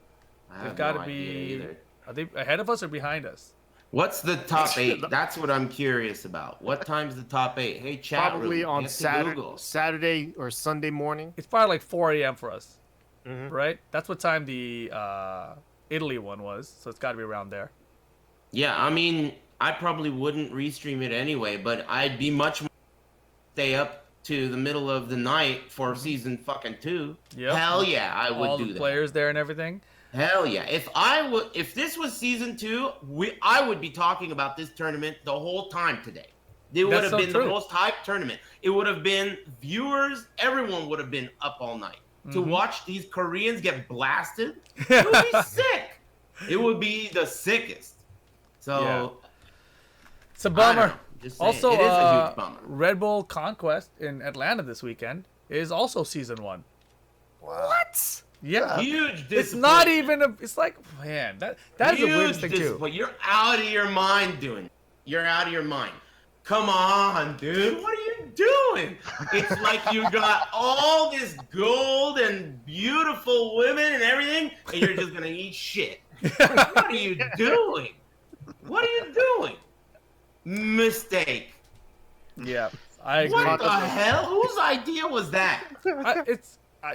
I They've have got to no idea be. either. Are they ahead of us or behind us? What's the top 8? That's what I'm curious about. What time's the top 8? Hey, chat Probably room, on get to Google. Saturday or Sunday morning. It's probably like 4 a.m. for us, Mhm. right? That's what time the Italy one was, so it's got to be around there. Yeah, I mean, I probably wouldn't restream it anyway, but I'd be much more stay up to the middle of the night for season fucking 2. Yep. Hell yeah, I would All do the that. players there and everything. Hell yeah. If this was season 2, I would be talking about this tournament the whole time today. It would That's have so been true. the most hyped tournament. It would have been viewers, everyone would have been up all night to watch these Koreans get blasted. It would be sick. It would be the sickest. So It's a I don't bummer. know. Just saying, Also, it is a huge bummer. Red Bull Conquest in Atlanta this weekend is also season 1. What? Yeah. Huge It's not disappointment. even a. It's like, man, that is the weirdest thing too. disappointment. You're out of your mind doing it. You're out of your mind. Come on, dude. What are you doing? It's like you got all this gold and beautiful women and everything, and you're just gonna eat shit. What are you doing? What are you doing? Mistake. Yeah, I agree. What the hell? Whose idea was that?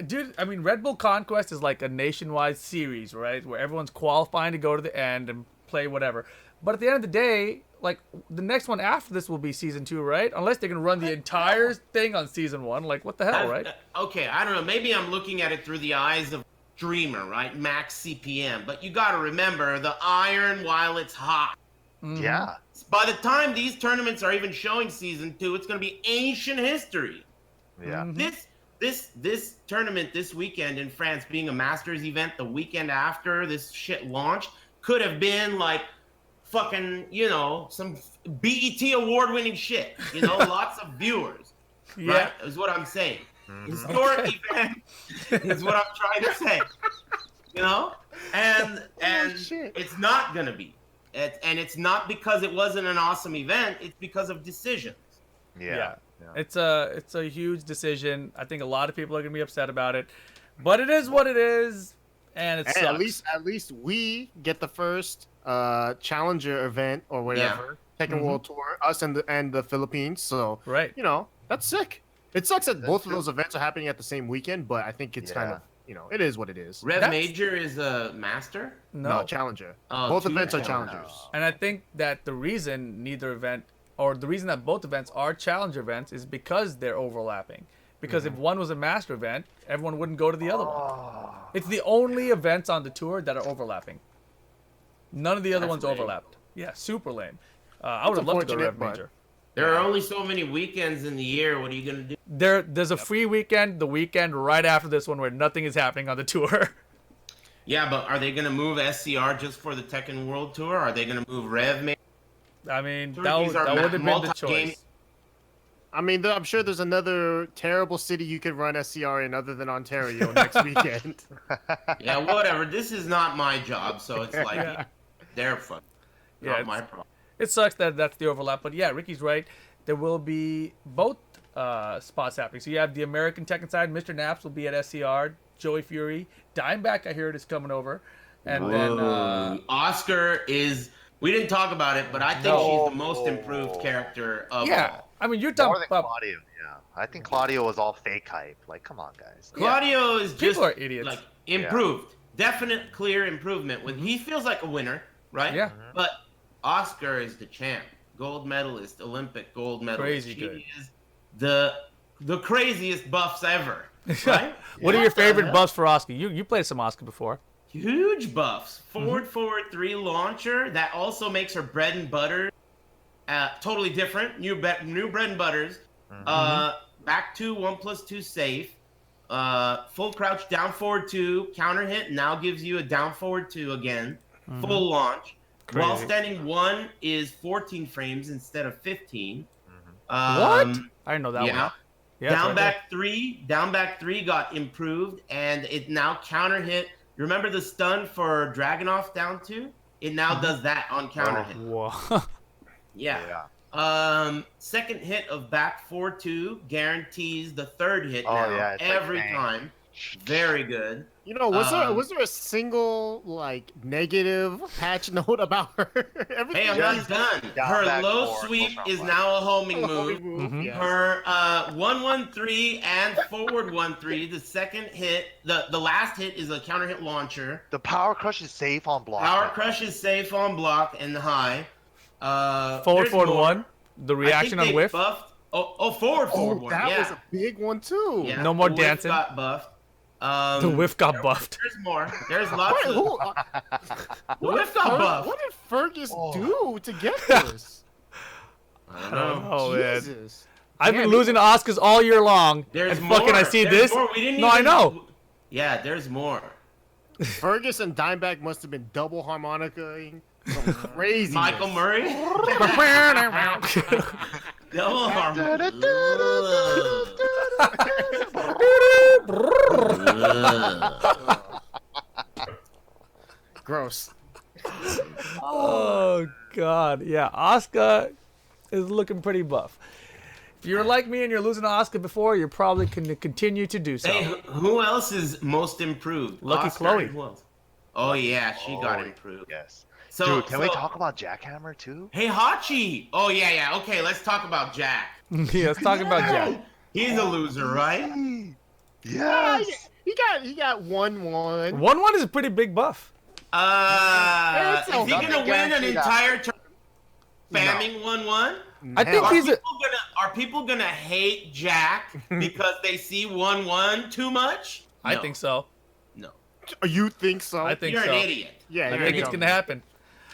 Dude, I mean, Red Bull Conquest is like a nationwide series, right? Where everyone's qualifying to go to the end and play whatever. But at the end of the day, like, the next one after this will be season 2, right? Unless they can run the entire thing on season 1. Like, what the hell, right? Okay, I don't know. Maybe I'm looking at it through the eyes of streamer, right? Max CPM. But you got to remember the iron while it's hot. Yeah. By the time these tournaments are even showing season 2, it's going to be ancient history. Yeah. This tournament this weekend in France being a Masters event the weekend after this shit launched could have been like fucking, you know, some BET award-winning shit. You know, lots of viewers. Yeah. Right? Is what I'm saying. Historic event is what I'm trying to say. You know? And shit. it's not going to be. And it's not because it wasn't an awesome event. It's because of decisions. Yeah. It's a huge decision. I think a lot of people are gonna be upset about it, but it is what it is, and it Hey, sucks. at least we get the first challenger event or whatever Tekken World Tour, us and the Philippines. So Right. you know, that's sick. It sucks that both of those events are happening at the same weekend, but I think it's kind of, you know, it is what it is. Rev Major is a master? No, challenger. Oh, both two events are challengers. challengers. And I think that the reason neither event, or the reason that both events are challenger events, is because they're overlapping. Because if one was a master event, everyone wouldn't go to the other one. It's the only events on the tour that are overlapping. None of the other ones lame. overlapped. Yeah, super lame. I would have loved to go to Rev unfortunate, Major. There are only so many weekends in the year. What are you going to do? There's a free weekend, the weekend right after this one, where nothing is happening on the tour. Yeah, but are they going to move SCR just for the Tekken World Tour? Are they going to move Rev Major? I mean, Sure, that these would are have been the multi-game- choice. I mean, I'm sure there's another terrible city you could run SCR in other than Ontario next weekend. Yeah, whatever. This is not my job, so it's like Yeah. their fun. Yeah, Not it's- my problem. It sucks that that's the overlap, but yeah, Ricky's right. There will be both spots happening. So you have the American Tekken side. Mr. Naps will be at SCR. Joey Fury, Dimeback, I hear it is coming over, and then Oscar is. We didn't talk about it, but I think she's the most improved character of yeah. all. I mean, you're More talking than about Claudio, yeah. I think Claudio was all fake hype. Like, come on, guys. Claudio is just People are idiots. like improved, definite, clear improvement. When he feels like a winner, right? Yeah. But Oscar is the champ, gold medalist, Olympic gold medalist. Crazy she good. is the craziest buffs ever, right? What are your the favorite hell? buffs for Oscar? You played some Oscar before. Huge buffs. Forward 3 launcher that also makes her bread and butter totally different. New bread and butters. Back 2, 1+2 safe. Full crouch down forward 2 counter hit now gives you a down forward 2 again. Full launch. Crazy. While standing 1 is 14 frames instead of 15. What? I didn't know that Yeah. one. Yeah, down it's right back 3 got improved and it now counter hit. Remember the stun for Dragunov down 2? It now does that on counter hit. there. Whoa. Yeah. Second hit of back 4-2 guarantees the third hit Oh, now yeah, it's like every bang. time. Very good. You know, was there a single like negative patch note about her? Hey, I'm not done. Down Her back low four, sweep full is front now a homing move. Yes. Her 1-1-3 and forward 1-3. The second hit, the last hit is a counter hit launcher. The power crush is safe on block. Power now. crush is safe on block and high. Forward there's more. 1. The I reaction think on they whiff. Buffed. Forward Oh, one. that Yeah. was a big one too. Yeah, No more the whiff dancing. Got buffed. The whiff got buffed. There's more. There's lots Wait, of. who, The whiff got buffed. what did Fergus Oh. do to get this? I don't I don't know. know, man. Jesus. I've Man, been losing to Oscars all year long. There's and more. fucking I see There's this. More. We didn't No, I even- know. Yeah, there's more. Fergus and Dimeback must have been double harmonicaing some crazy. Michael Murray. Double harmony. Gross. Oh God, yeah. Oscar is looking pretty buff. If you're like me and you're losing to Oscar before, you're probably going to continue to do so. Hey, who else is most improved? Lucky Oscar Chloe. and who else? Oh yeah, she got Oh, improved. Yes. So, Dude, can we talk about Jackhammer too? Heihachi. Oh yeah. Okay, let's talk about Jack. Yeah, let's talk about Jack. He's a loser, right? Yes. He got 1-1. 1-1 is a pretty big buff. It's Is he okay. gonna win an Guarantee that. entire turn spamming 1-1? I think he's a. Are people gonna hate Jack because they see 1-1 too much? I No. think so. No. You think so? I think You're so. an idiot. Yeah, I you're think it's dumb. gonna happen.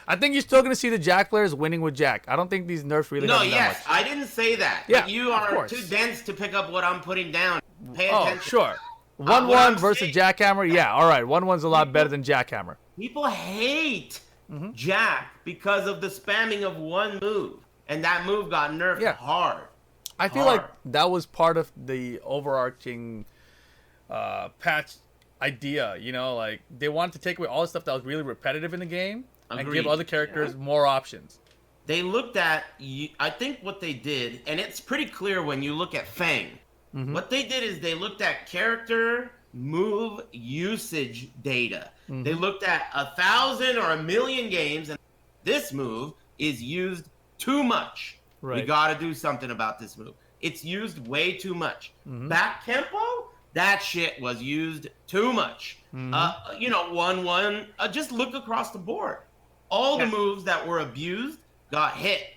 I think you're still gonna see the Jack players winning with Jack. I don't think these nerfs really No, have that yes, much. I didn't say that. Yeah, but you of are course. too dense to pick up what I'm putting down. Pay Oh, attention. sure. what 1-1 I'm versus saying- Jackhammer. Yeah, all right. 1-1's a lot better than Jackhammer. People hate Mm-hmm. Jack because of the spamming of one move, and that move got nerfed Yeah. hard. I feel Hard. like that was part of the overarching patch idea. You know, like they wanted to take away all the stuff that was really repetitive in the game and Agreed. give other characters more options. They looked at, I think what they did, and it's pretty clear when you look at Fang. Mm-hmm. What they did is they looked at character move usage data. They Mm-hmm. looked at 1,000 or 1,000,000 games, and this move is used too much. Right. We got to do something about this move. It's used way too much. Back tempo, that shit was used too much. You know, 1-1. Just look across the board. All the moves that were abused got hit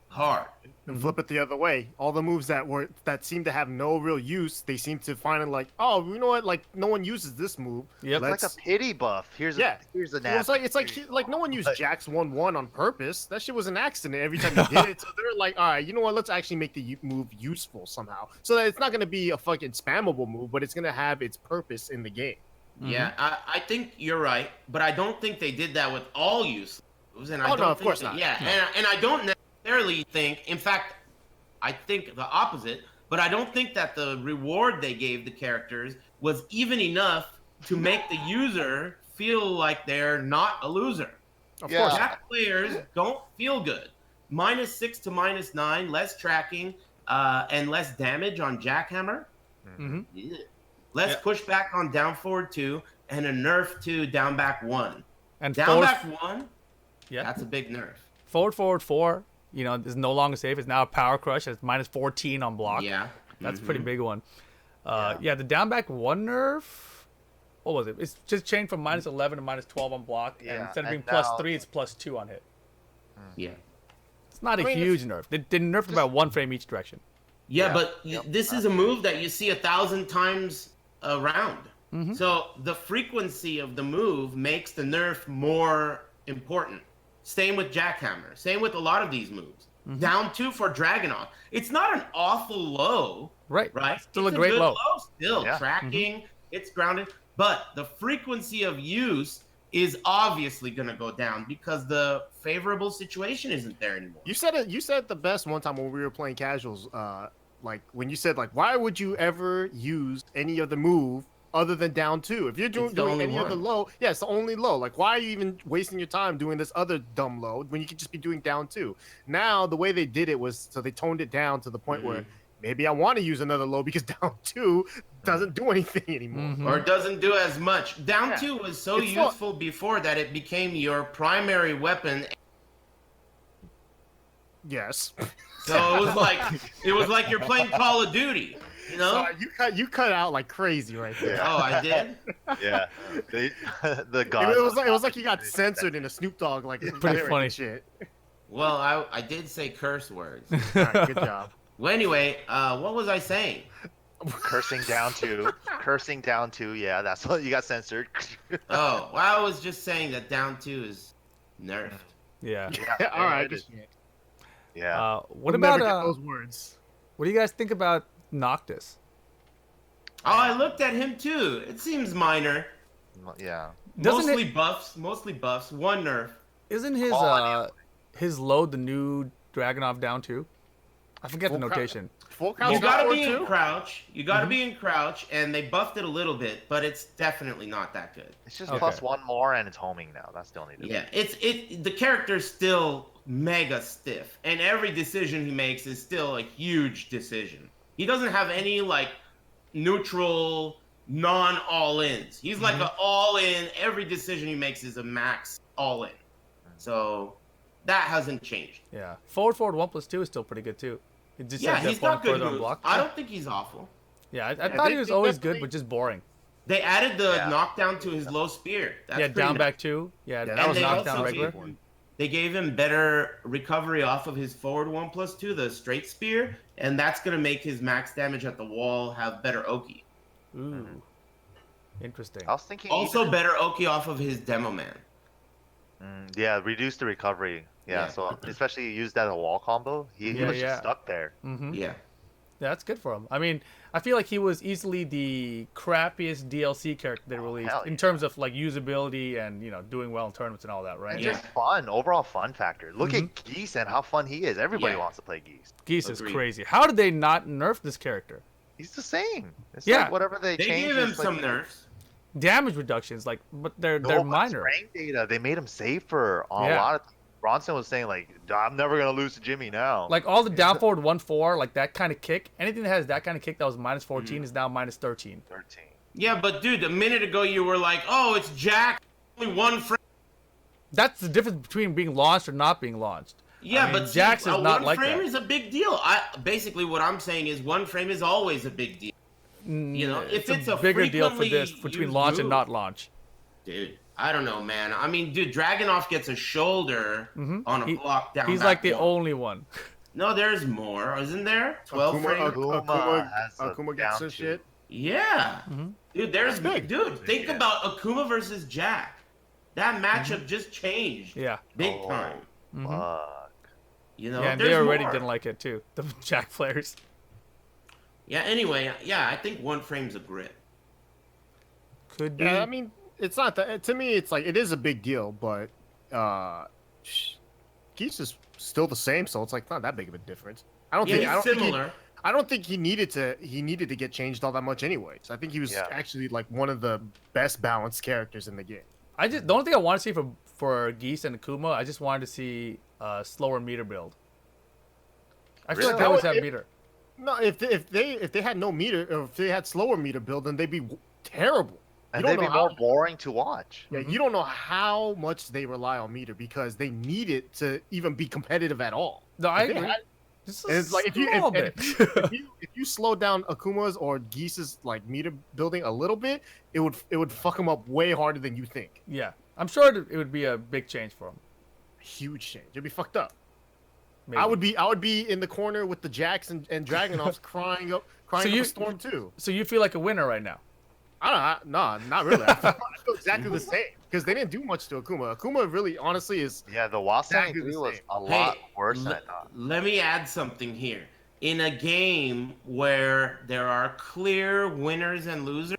hard. And flip it the other way. All the moves that seem to have no real use, they seem to find it like, oh, you know what? Like no one uses this move. Yep. It's like a pity buff. Here's a nap. It's like no one used Jax 1-1 on purpose. That shit was an accident every time you did it. So they're like, all right, you know what? Let's actually make the move useful somehow, so that it's not gonna be a fucking spammable move, but it's gonna have its purpose in the game. Yeah, I think you're right, but I don't think they did that with all use moves. And no, of course not. Yeah, and I don't necessarily think, in fact, I think the opposite, but I don't think that the reward they gave the characters was even enough to make the user feel like they're not a loser. Of course. Jack players don't feel good. -6 to -9, less tracking, and less damage on Jackhammer. Yeah. Less pushback on down forward 2, and a nerf to down back 1. And down back 1, yeah, that's a big nerf. Forward 4, you know, is no longer safe. It's now a power crush. It's -14 on block. Yeah. That's a pretty big one. Yeah, the down back 1 nerf, what was it? It's just changed from -11 to -12 on block. And instead of being +3, it's +2 on hit. Yeah. It's not a huge nerf. They nerfed about 1 frame each direction. Yeah, but this is a move that you see 1,000 times a round. So the frequency of the move makes the nerf more important. Same with Jackhammer. Same with a lot of these moves. Down 2 for Dragunov. It's not an awful low. Right. Still it's a great good low. Still tracking. It's grounded. But the frequency of use is obviously going to go down because the favorable situation isn't there anymore. You said it the best one time when we were playing casuals. Like when you said like, why would you ever use any other move other than down 2? If you're doing any other low, it's the only low. Like, why are you even wasting your time doing this other dumb low when you could just be doing down 2? Now the way they did it was so they toned it down to the point where maybe I want to use another low because down 2 doesn't do anything anymore. Or doesn't do as much. Down 2 was so useful before that it became your primary weapon. Yes. So it was like you're playing Call of Duty, you know? So you cut out like crazy right there. Oh, I did? Yeah. The god. It was like you got censored in a Snoop Dogg like pretty funny shit. Well, I did say curse words. All right, good job. Well, anyway, what was I saying? Cursing down 2. Yeah, that's what you got censored. Oh, well, I was just saying that down 2 is nerfed. Yeah. All right. Yeah. What We'll never about get those words? what do you guys think about Noctis? Oh, I looked at him too. It seems minor. Yeah. Mostly buffs. 1 nerf. Isn't his load the new Dragunov down 2? I forget the notation. Full crouch. You gotta be in crouch. be in crouch, and they buffed it a little bit, but it's definitely not that good. It's just +1 more, and it's homing now. That's the only difference. Yeah, the character's still mega stiff, and every decision he makes is still a huge decision. He doesn't have any like neutral, non-all-ins. He's like an all-in. Every decision he makes is a max all-in. So that hasn't changed. Yeah. Forward 1+2 is still pretty good too. It just he's got good moves. Block. I don't think he's awful. Yeah, I thought he was always good, but just boring. They added the knockdown to his low spear. That's down back 2. Yeah, that was knockdown regular. They gave him better recovery off of his forward 1+2, the straight spear, and that's gonna make his max damage at the wall have better Oki. Ooh, interesting. I was thinking also better Oki off of his demo man. Yeah, reduce the recovery. Yeah, so especially you use that as a wall combo. He was just stuck there. Yeah. Yeah, that's good for him. I mean, I feel like he was easily the crappiest DLC character they released in terms of like usability and doing well in tournaments and all that, right? And just fun, overall fun factor. Look at Geese and how fun he is. Everybody wants to play Geese. Geese is crazy. How did they not nerf this character? He's the same. It's like whatever they changed. They gave him some nerfs. Damage reductions, like, but they're minor. Rank data, they made him safer on a lot of. Bronson was saying like, I'm never gonna lose to Jimmy now. Like all the down forward 1-4, like that kind of kick. Anything that has that kind of kick that was -14 is now -13. Yeah, but dude, a minute ago you were like, oh, it's Jack, only 1 frame. That's the difference between being launched or not being launched. Yeah, I mean, but see, Jax is not one like frame that. is a big deal. Basically what I'm saying is one frame is always a big deal. You know, if it's a bigger deal for this frequently between used launch and move, not launch. dude, I don't know, man. I mean, dude, Dragunov gets a shoulder on a block down. He's back like the one. only one. No, there's more, isn't there? 12 frames. Akuma gets some shit. Yeah, dude. There's big. dude. Think about Akuma versus Jack. That matchup just changed. Yeah. Big time. Fuck. You know, Yeah, and there's they already more. didn't like it too. The Jack players. Yeah. Anyway, yeah, I think one frame's a grip. Could be. Yeah, I mean, it's not that. To me, it's like it is a big deal, but Geese is still the same, so it's like not that big of a difference. I don't Yeah, think. he's similar. I don't think he needed to get changed all that much anyways. I think he was actually like one of the best balanced characters in the game. the only thing I want to see for Geese and Akuma, I just wanted to see a slower meter build. I feel like they always have meter. No, if they had no meter, or if they had slower meter build, then they'd be terrible. And they'd be more boring to watch. Yeah, you don't know how much they rely on meter because they need it to even be competitive at all. No, I If they agree. had- Just And it's like if you slow down Akuma's or Geese's like meter building a little bit, it would fuck them up way harder than you think. Yeah, I'm sure it would be a big change for him. Huge change. It'd be fucked up. Maybe. I would be in the corner with the Jacks and Dragunovs crying up a storm too. So you feel like a winner right now? No, not really. I feel exactly the same because they didn't do much to Akuma. Akuma really, honestly, is The Wasan exactly the 3 was same. a lot worse than I thought. Let me add something here. In a game where there are clear winners and losers,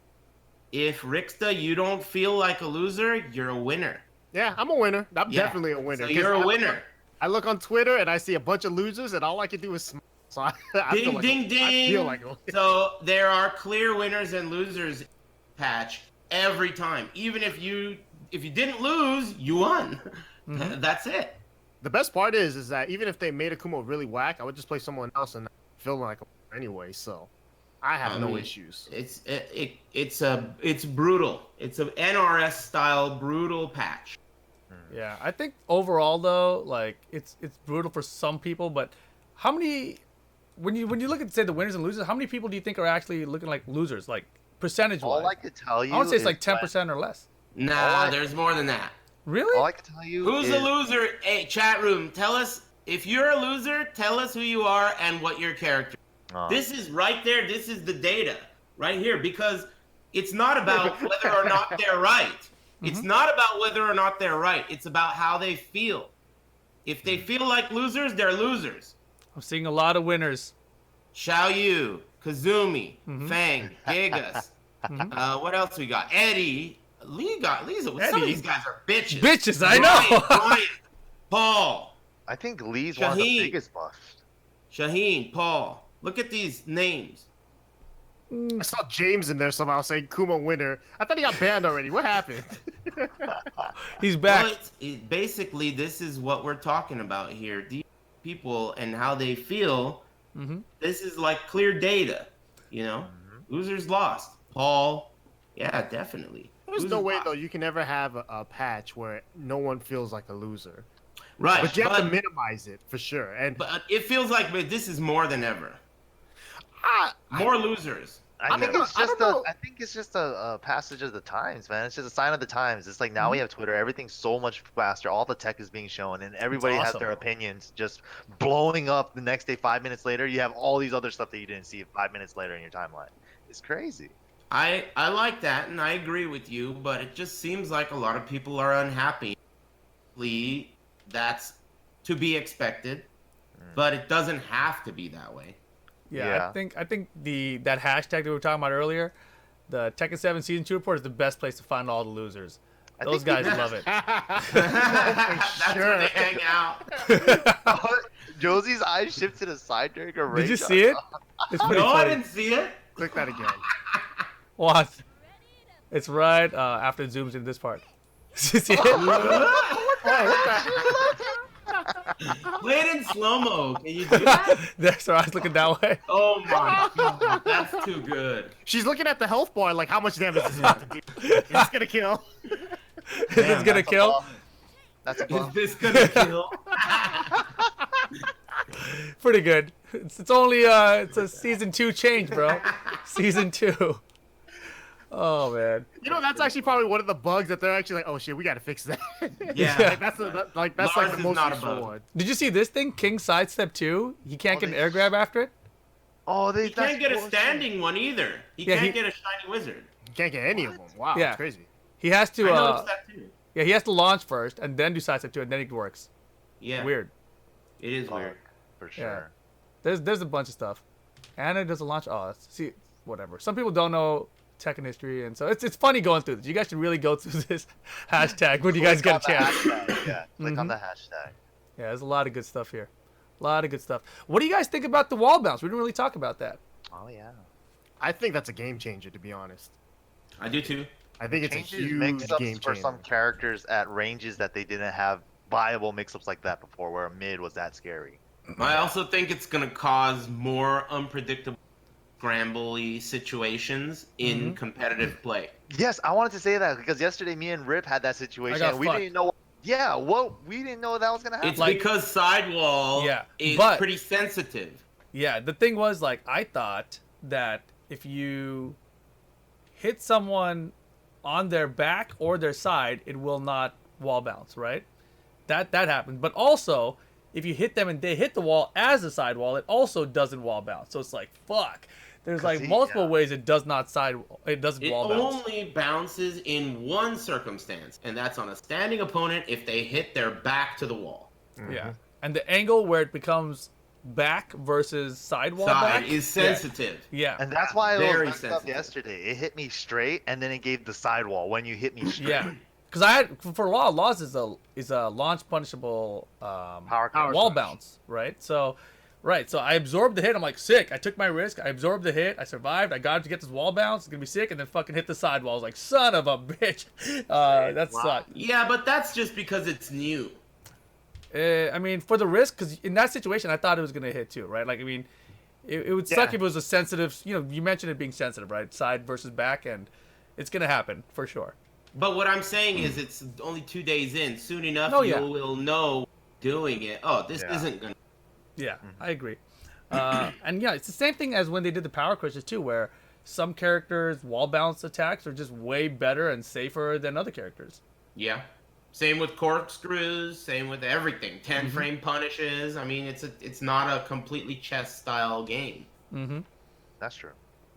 if Rickstah, you don't feel like a loser, you're a winner. Yeah, I'm a winner. I'm Yeah. definitely a winner. So you're a winner. I look on Twitter and I see a bunch of losers, and all I can do is smile. So I feel Ding, like ding, ding. I feel like a winner. So there are clear winners and losers patch every time. Even if you didn't lose, you won. That's it. The best part is that even if they made Akuma really whack, I would just play someone else and feel like a winner anyway. So I have no issues. It's brutal. It's an NRS style brutal patch. Yeah, I think overall though, like it's brutal for some people, but how many when you look at say the winners and losers, how many people do you think are actually looking like losers, like percentage wise? All I could tell you I would say it's is like 10% or less. Nah, there's more than that. Really? all I can tell you Who's is a loser? Hey, chat room, tell us if you're a loser. Tell us who you are and what your character. This is right there. This is the data right here because it's not about whether or not they're right. It's not about whether or not they're right. It's about how they feel. If they feel like losers, they're losers. I'm seeing a lot of winners. Xiaoyu, Kazumi, Fang, Gigas. What else we got? Eddie. Lee's some of these guys are bitches. Bitches, I know. Brian, Paul, I think Lee's one of the Shaheen. biggest buffs. Shaheen, Paul. Look at these names. I saw James in there somehow saying Kuma winner. I thought he got banned already. What happened? He's back. Well, basically, this is what we're talking about here. These people and how they feel. This is like clear data. You know, losers lost. Paul, yeah, definitely. There's Losers no way lost. though you can ever have a patch where no one feels like a loser. Right, But you have to minimize it for sure. And but it feels like this is more than ever. More losers. I think know. it's I just don't know. I think it's just a passage of the times, man. It's just a sign of the times. It's like now we have Twitter, everything's so much faster. All the tech is being shown, and everybody has awesome. their opinions just blowing up. The next day, 5 minutes later, you have all these other stuff that you didn't see 5 minutes later in your timeline. It's crazy. I like that, and I agree with you, but it just seems like a lot of people are unhappy. That's to be expected, but it doesn't have to be that way. Yeah, Yeah. I think that hashtag that we were talking about earlier, the Tekken 7 Season 2 report is the best place to find all the losers. I Those think guys love it. That's where they hang out. Josie's eyes shifted to side during a Did you rage see it? It's pretty No, I funny. didn't see it. click that again. What? It's right after it zooms in this part. See it? Play it in slow mo. Can you do that? That's her eyes looking that way. Oh my god, that's too good. She's looking at the health bar like how much damage is this about to do. It's gonna kill. Is this gonna kill? That's a Is buff. this gonna kill? Pretty good. It's only it's a season 2 change, bro. Season 2. Oh man. That's actually probably one of the bugs that they're actually like, oh shit, we gotta fix that. Yeah. That's Lars like is the most not a useful bug. one. Did you see this thing? King sidestep 2. He can't get an air grab after it. Oh, He can't get a standing one either. He Yeah, can't get a shiny wizard. You can't get any of them. Wow, Yeah. that's crazy. He has to. I noticed that too. Yeah, he has to launch first and then do sidestep 2, and then it works. Yeah. Weird. It is weird. For sure. There's a bunch of stuff. Anna does a launch. Oh, see, whatever. Some people don't know Tekken history, and so it's funny going through this. You guys should really go through this hashtag when you guys get a chance. Yeah, click on the hashtag. Yeah, there's a lot of good stuff here. A lot of good stuff. What do you guys think about the wall bounce? We didn't really talk about that. Oh yeah. I think that's a game changer, to be honest. I do too. I think it's a Changes huge mix-ups game for changer. some characters at ranges that they didn't have viable mix-ups like that before, where a mid was that scary. I also think it's gonna cause more unpredictable, scrambly situations in competitive play. Yes, I wanted to say that because yesterday me and Rip had that situation. got And we fucked. didn't know. Yeah, we didn't know that was gonna happen. It's because sidewall is but- pretty sensitive. Yeah, the thing was, like, I thought that if you hit someone on their back or their side, it will not wall bounce, right? That happened. But also, if you hit them and they hit the wall as a side wall, it also doesn't wall bounce. So it's like, fuck. There's like multiple ways it doesn't wall bounce. Only bounces in one circumstance, and that's on a standing opponent if they hit their back to the wall. Yeah. And the angle where it becomes back versus sidewall Side back is sensitive. Yeah. And that's why it was Very messed up sensitive. yesterday. It hit me straight, and then it gave the sidewall when you hit me straight. Yeah. Because I had for a while, Laws is a launch punishable Power wall crush. bounce, right? So I absorbed the hit. I'm like, sick. I took my risk. I absorbed the hit. I survived. I got to get this wall bounce. It's gonna be sick, and then fucking hit the sidewall. I was like, son of a bitch. That sucked. Yeah, but that's just because it's new. I mean, for the risk, because in that situation, I thought it was gonna hit too, right? Like, I mean, it would suck if it was a sensitive. You mentioned it being sensitive, right? Side versus back, and it's gonna happen for sure. But what I'm saying is it's only 2 days in. Soon enough, Oh, you yeah. will know doing it. Oh, this Yeah. isn't going to... Yeah, I agree. And yeah, it's the same thing as when they did the power crushes too, where some characters' wall bounce attacks are just way better and safer than other characters. Yeah. Same with corkscrews. Same with everything. 10-frame punishes. I mean, it's not a completely chess-style game. Mm-hmm. That's true.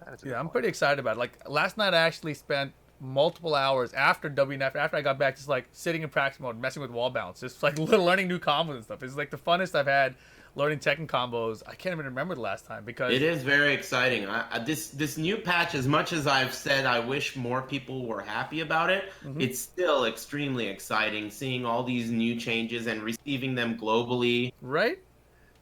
That is a good Yeah, I'm point. pretty excited about it. Like, last night I actually spent multiple hours after WNF, after I got back, just like sitting in practice mode, messing with wall bounce, just like learning new combos and stuff. It's like the funnest I've had learning Tekken combos. I can't even remember the last time because It is very exciting. This new patch, as much as I've said I wish more people were happy about it, it's still extremely exciting seeing all these new changes and receiving them globally. right?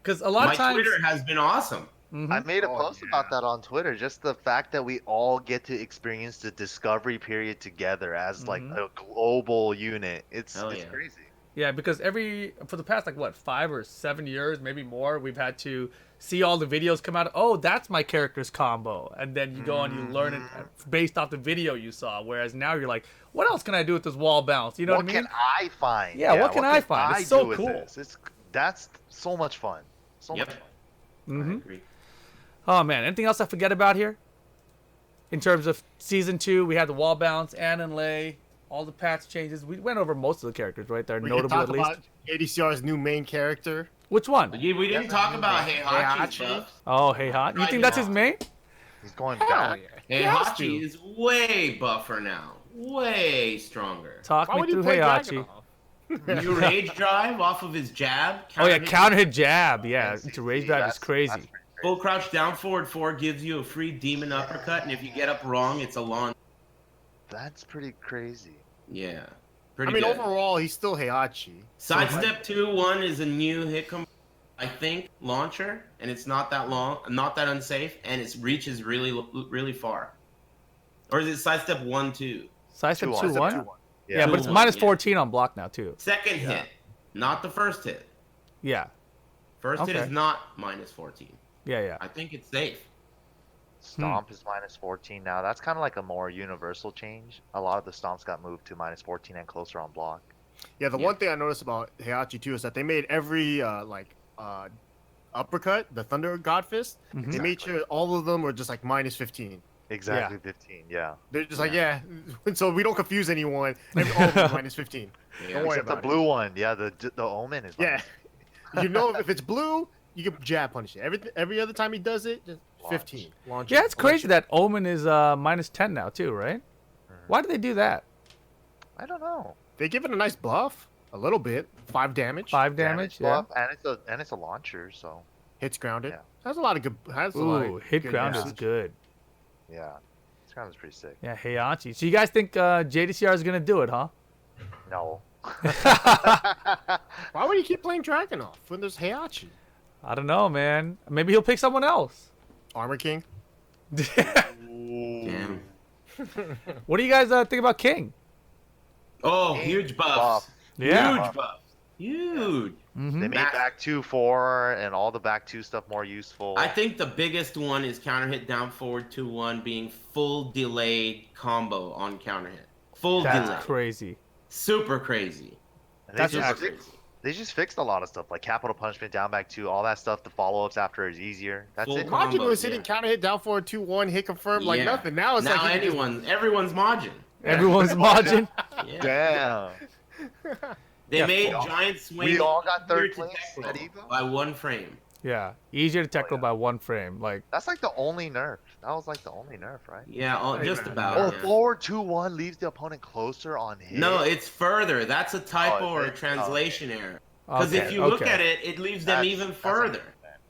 Because a lot My of times, Twitter has been awesome. I made a post about that on Twitter. Just the fact that we all get to experience the discovery period together as like a global unit. It's Hell yeah. crazy. yeah, because for the past like what 5 or 7 years, maybe more, we've had to see all the videos come out. Oh, that's my character's combo, and then you go and you learn it based off the video you saw. Whereas now you're like, what else can I do with this wall bounce? You know what I mean? What can I find? Yeah, what can I find? It's so do with cool. this? That's so much fun. So Yep. much fun. Mm-hmm. I agree. Oh man, anything else I forget about here? In terms of season 2, we had the wall bounce, Ann and Lei, all the patch changes. We went over most of the characters, right? They're We can notable talk at least. about ADCR's new main character. Which one? We didn't talk about Heihachi stuff. Oh, hey hot. You think that's his main? He's going Hell back. yeah. has Heihachi to. is way buffer now. Way stronger. Talk Why me would you through play Heihachi. Dragunov? New rage drive off of his jab. Oh yeah, hit- counter hit jab. Yeah, See, to rage drive is that's crazy. pretty crazy. Full crouch down forward 4 gives you a free demon uppercut, and if you get up wrong, it's a launch. That's pretty crazy. Yeah. I Pretty mean, good. overall, he's still Heihachi. Sidestep 2-1 is a new hit I think, launcher, and it's not that long, not that unsafe, and its reach is really far. Or is it sidestep 1-2? Sidestep 2-1. 2-1? Yeah, but it's 2-1, minus yeah. 14 on block now too. Second hit, not the first hit. Yeah, First hit Okay. is not minus 14. yeah. I think it's safe. Stomp is minus 14 now. That's kind of like a more universal change. A lot of the stomps got moved to minus 14 and closer on block. Yeah, the one thing I noticed about Heihachi too is that they made every uppercut, the Thunder God Fist. Mhm. They made sure all of them were just like minus 15. Exactly 15. Yeah. They're just like, yeah. So we don't confuse anyone. All of them are minus 15. Don't worry Except the about blue one. Yeah, the Omen is. Yeah. If it's blue, you can jab punish it. Every other time he does it, just 15. Launch Yeah, it. it's crazy that Omen is minus 10 now too, right? Why do they do that? I don't know. They give it a nice buff, a little bit, 5 damage. 5 damage, yeah. buff, and it's a launcher, so Hits grounded. Yeah. Has a lot of good. Has a lot Ooh, of hit good ground is damage. good. yeah, this round is pretty sick. Yeah, Heihachi. So you guys think JDCR is gonna do it, huh? No. Why would you keep playing Dragunov when there's Heihachi? I don't know, man. Maybe he'll pick someone else. Armor King. Damn. What do you guys think about King? Oh, huge buffs. Yeah. Huge buffs. Huge. Mm-hmm. They made back 2-4 and all the back 2 stuff more useful. I think the biggest one is counter hit down forward 2-1 being full delayed combo on counter hit. Full That's delay. crazy. Super crazy. And That's Super actually- crazy. They just fixed a lot of stuff like capital punishment, down back 2, all that stuff. The follow ups after is easier. That's Full it. combo. Majin was hitting yeah. counter hit down forward 2-1, hit confirm like Yeah. nothing. Now it's now like everyone's Majin. Everyone's margin. Yeah. Damn. They Yeah, made we giant swing. we all got third easier to place tech at roll Evo? by 1 frame. Yeah, easier to tackle by 1 frame. Like, That's like the only nerf. That was like the only nerf, right? Yeah, just about. Oh, yeah. forward 2-1 leaves the opponent closer on hit. No, it's further. That's a typo Oh, or is a it? translation error. Because if okay, you look okay. at it, it leaves them That's- even that's further.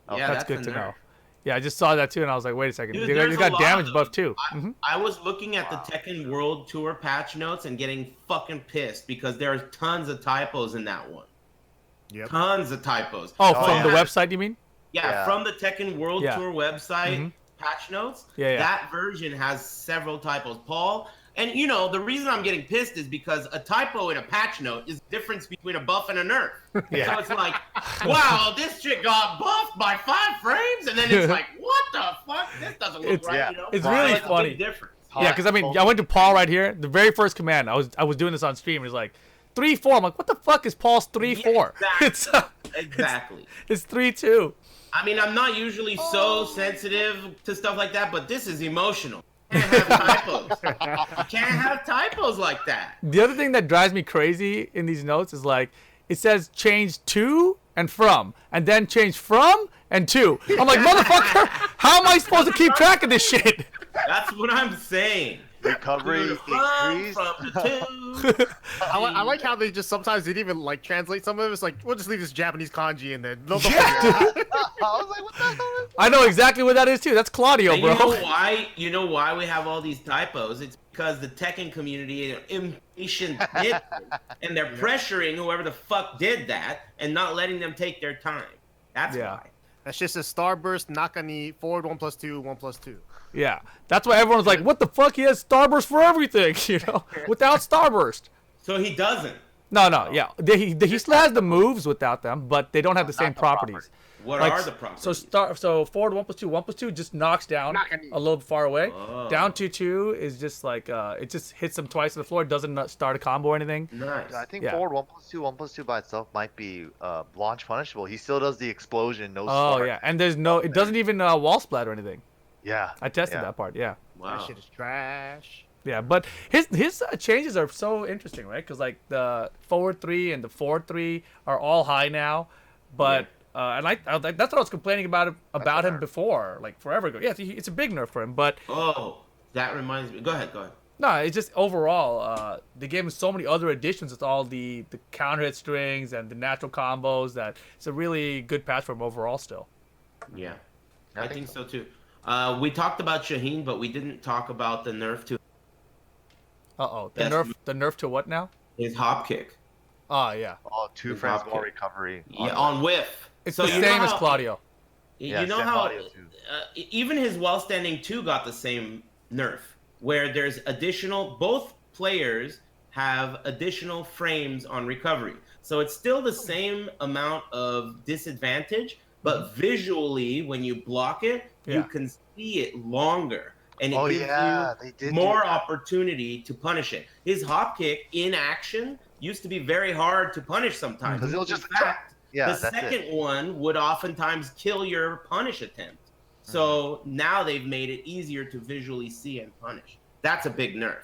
Okay. Yeah, that's good a to nerf. know. Yeah, I just saw that too, and I was like, wait a second. Dude, They there's got a lot damage of buff them. too. Mhm. I was looking at Wow. the Tekken World Tour patch notes and getting fucking pissed because there are tons of typos in that one. Yep. Tons of typos. Oh, Oh, from yeah. the website, you mean? Yeah, Yeah. from the Tekken World Yeah. Tour website Mhm. patch notes. Yeah, yeah. That version has several typos. Paul, and the reason I'm getting pissed is because a typo in a patch note is the difference between a buff and a nerf. Yeah. So it's like, wow, this chick got buffed by 5 frames, and then it's like, what the fuck? This doesn't look It's- right. yeah. It's So really a big funny. difference. Yeah, because I mean, I went to Paul right here. The very first command, I was doing this on stream. He's like, 3-4. I'm like, what the fuck is Paul's 3-4? Yeah, It's Exactly. it's 3-2. I mean, I'm not usually so sensitive to stuff like that, but this is emotional. You can't have typos. You can't have typos like that. The other thing that drives me crazy in these notes is like, it says change to and from, and then change from and to. I'm like, motherfucker, how am I supposed to keep track of this shit? That's what I'm saying. Recovery To, from, increased. from the to. I like how they just sometimes didn't even like translate some of it. It's like we'll just leave this Japanese kanji in there. No, Yeah, dude. I was like, what the hell is I know exactly what that is too. That's Claudio, And bro. you know why we have all these typos? It's because the Tekken community are impatient nitpicks, and they're pressuring whoever the fuck did that and not letting them take their time. That's Yeah. why. That's just a starburst Nakani forward 1+2 1+2. Yeah, that's why everyone's like, what the fuck? He has Starburst for everything, without Starburst. So he doesn't. No, yeah. He still has the moves without them, but they don't have the same the properties. What Like, are the properties? So forward 1+2 just knocks down a little far away. Oh. Down 2-2 is just like it just hits him twice on the floor. Doesn't start a combo or anything. Nice. I think Yeah. forward 1+2 by itself might be launch punishable. He still does the explosion, no Oh start. yeah, and there's no. It doesn't even wall splat or anything. Yeah. I tested yeah. that part. Yeah. Wow. That shit is trash. Yeah, but his changes are so interesting, right? Because like the forward 3 and the forward 3 are all high now, but and that's what I was complaining about him nerf. before, like forever ago. Yeah, it's a big nerf for him, but Oh, that reminds me. Go ahead. no, it's just overall they gave him so many other additions with all the counter hit strings and the natural combos that it's a really good patch for him overall still. Yeah. I I think think so too. We talked about Shaheen, but we didn't talk about the nerf to The nerf to what now? his hop kick. Oh yeah, Oh, 2 Good frames drop more kick. recovery. Yeah, on whiff. it's So the you know same as how- Claudio. Yeah, You know same how audio, too. even his well standing 2 got the same nerf, where there's additional. Both players have additional frames on recovery, so it's still the same amount of disadvantage, but visually, when you block it, Yeah. you can see it longer, and it Oh gives yeah, you they did more do that. opportunity to punish it. His hop kick in action used to be very hard to punish sometimes. Because it'll just In fact, yeah, the that's second it. one would oftentimes kill your punish attempt. So now they've made it easier to visually see and punish. That's a big nerf.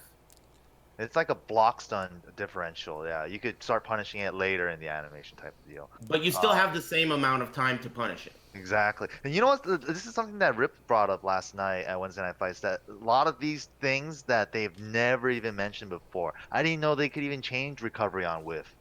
It's like a block stun differential. Yeah, you could start punishing it later in the animation type of deal. But you still have the same amount of time to punish it. Exactly. And you know what? This is something that Rip brought up last night at Wednesday Night Fights, that a lot of these things that they've never even mentioned before. I didn't know they could even change recovery on whiff.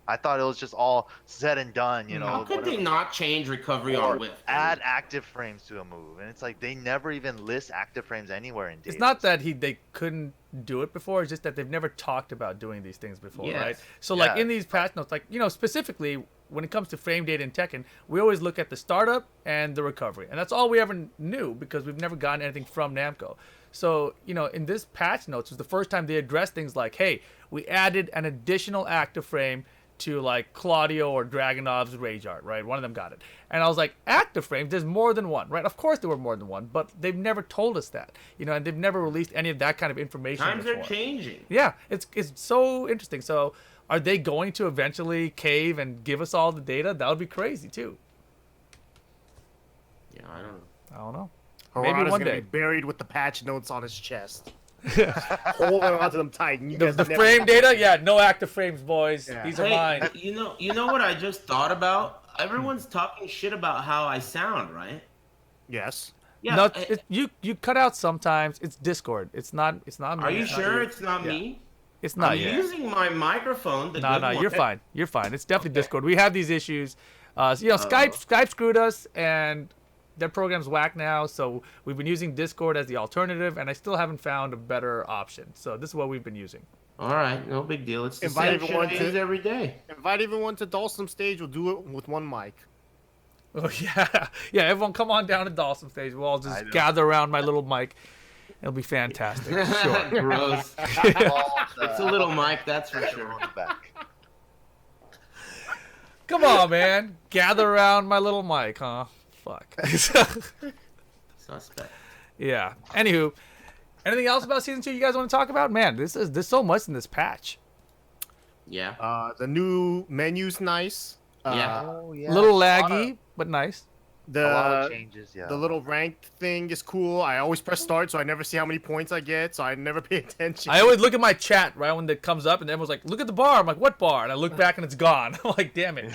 I thought it was just all said and done, you know. How could they not change recovery or on whiff? add active frames to a move? And it's like they never even list active frames anywhere in data. It's not that they couldn't do it before. It's just that they've never talked about doing these things before, Yes. right? So like in these patch notes, like specifically when it comes to frame data in Tekken, we always look at the startup and the recovery, and that's all we ever knew because we've never gotten anything from Namco. So in this patch notes was the first time they addressed things like, hey, we added an additional active frame to like Claudio or Dragunov's Rage Art, right? One of them got it. And I was like, active frames, there's more than one, right? Of course there were more than one, but they've never told us that, and they've never released any of that kind of information Times before. are changing. Yeah, it's so interesting. So are they going to eventually cave and give us all the data? That would be crazy too. Yeah, I don't know. I don't know. Maybe Maybe one gonna day. be buried with the patch notes on his chest, holding onto them tight. And you guys The never- frame data, yeah, no active frames, boys. Yeah. These are Hey, mine. you know what I just thought about? Everyone's talking shit about how I sound, right? Yes. Yeah. No, you cut out sometimes. It's Discord. It's not me. Are you It's not sure it's not me? It's not I'm you. using my microphone. No, good you're one. fine. You're fine. It's definitely Okay. Discord. We have these issues. Skype screwed us, and their program's whack now. So we've been using Discord as the alternative, and I still haven't found a better option. So this is what we've been using. All right, no big deal. It's the Invite same everyone shit I use to- every day. Invite everyone to Dawson stage. We'll do it with one mic. Oh yeah, yeah. Everyone, come on down to Dawson stage. We'll all I just know. gather around my little mic. It'll be fantastic. Sure. Gross. It's a little mic, that's for sure. Back. Come on, man. Gather around my little mic, huh? Fuck. Suspect. Yeah. Anywho, anything else about season 2 you guys want to talk about? Man, there's so much in this patch. Yeah. The new menu's nice. Yeah. Oh yeah. A little a lot laggy, but nice. A lot of The changes. Yeah. the little ranked thing is cool. I always press start, so I never see how many points I get, so I never pay attention. I always look at my chat right when it comes up, and everyone's like, "Look at the bar." I'm like, "What bar?" And I look back, and it's gone. I'm like, "Damn it."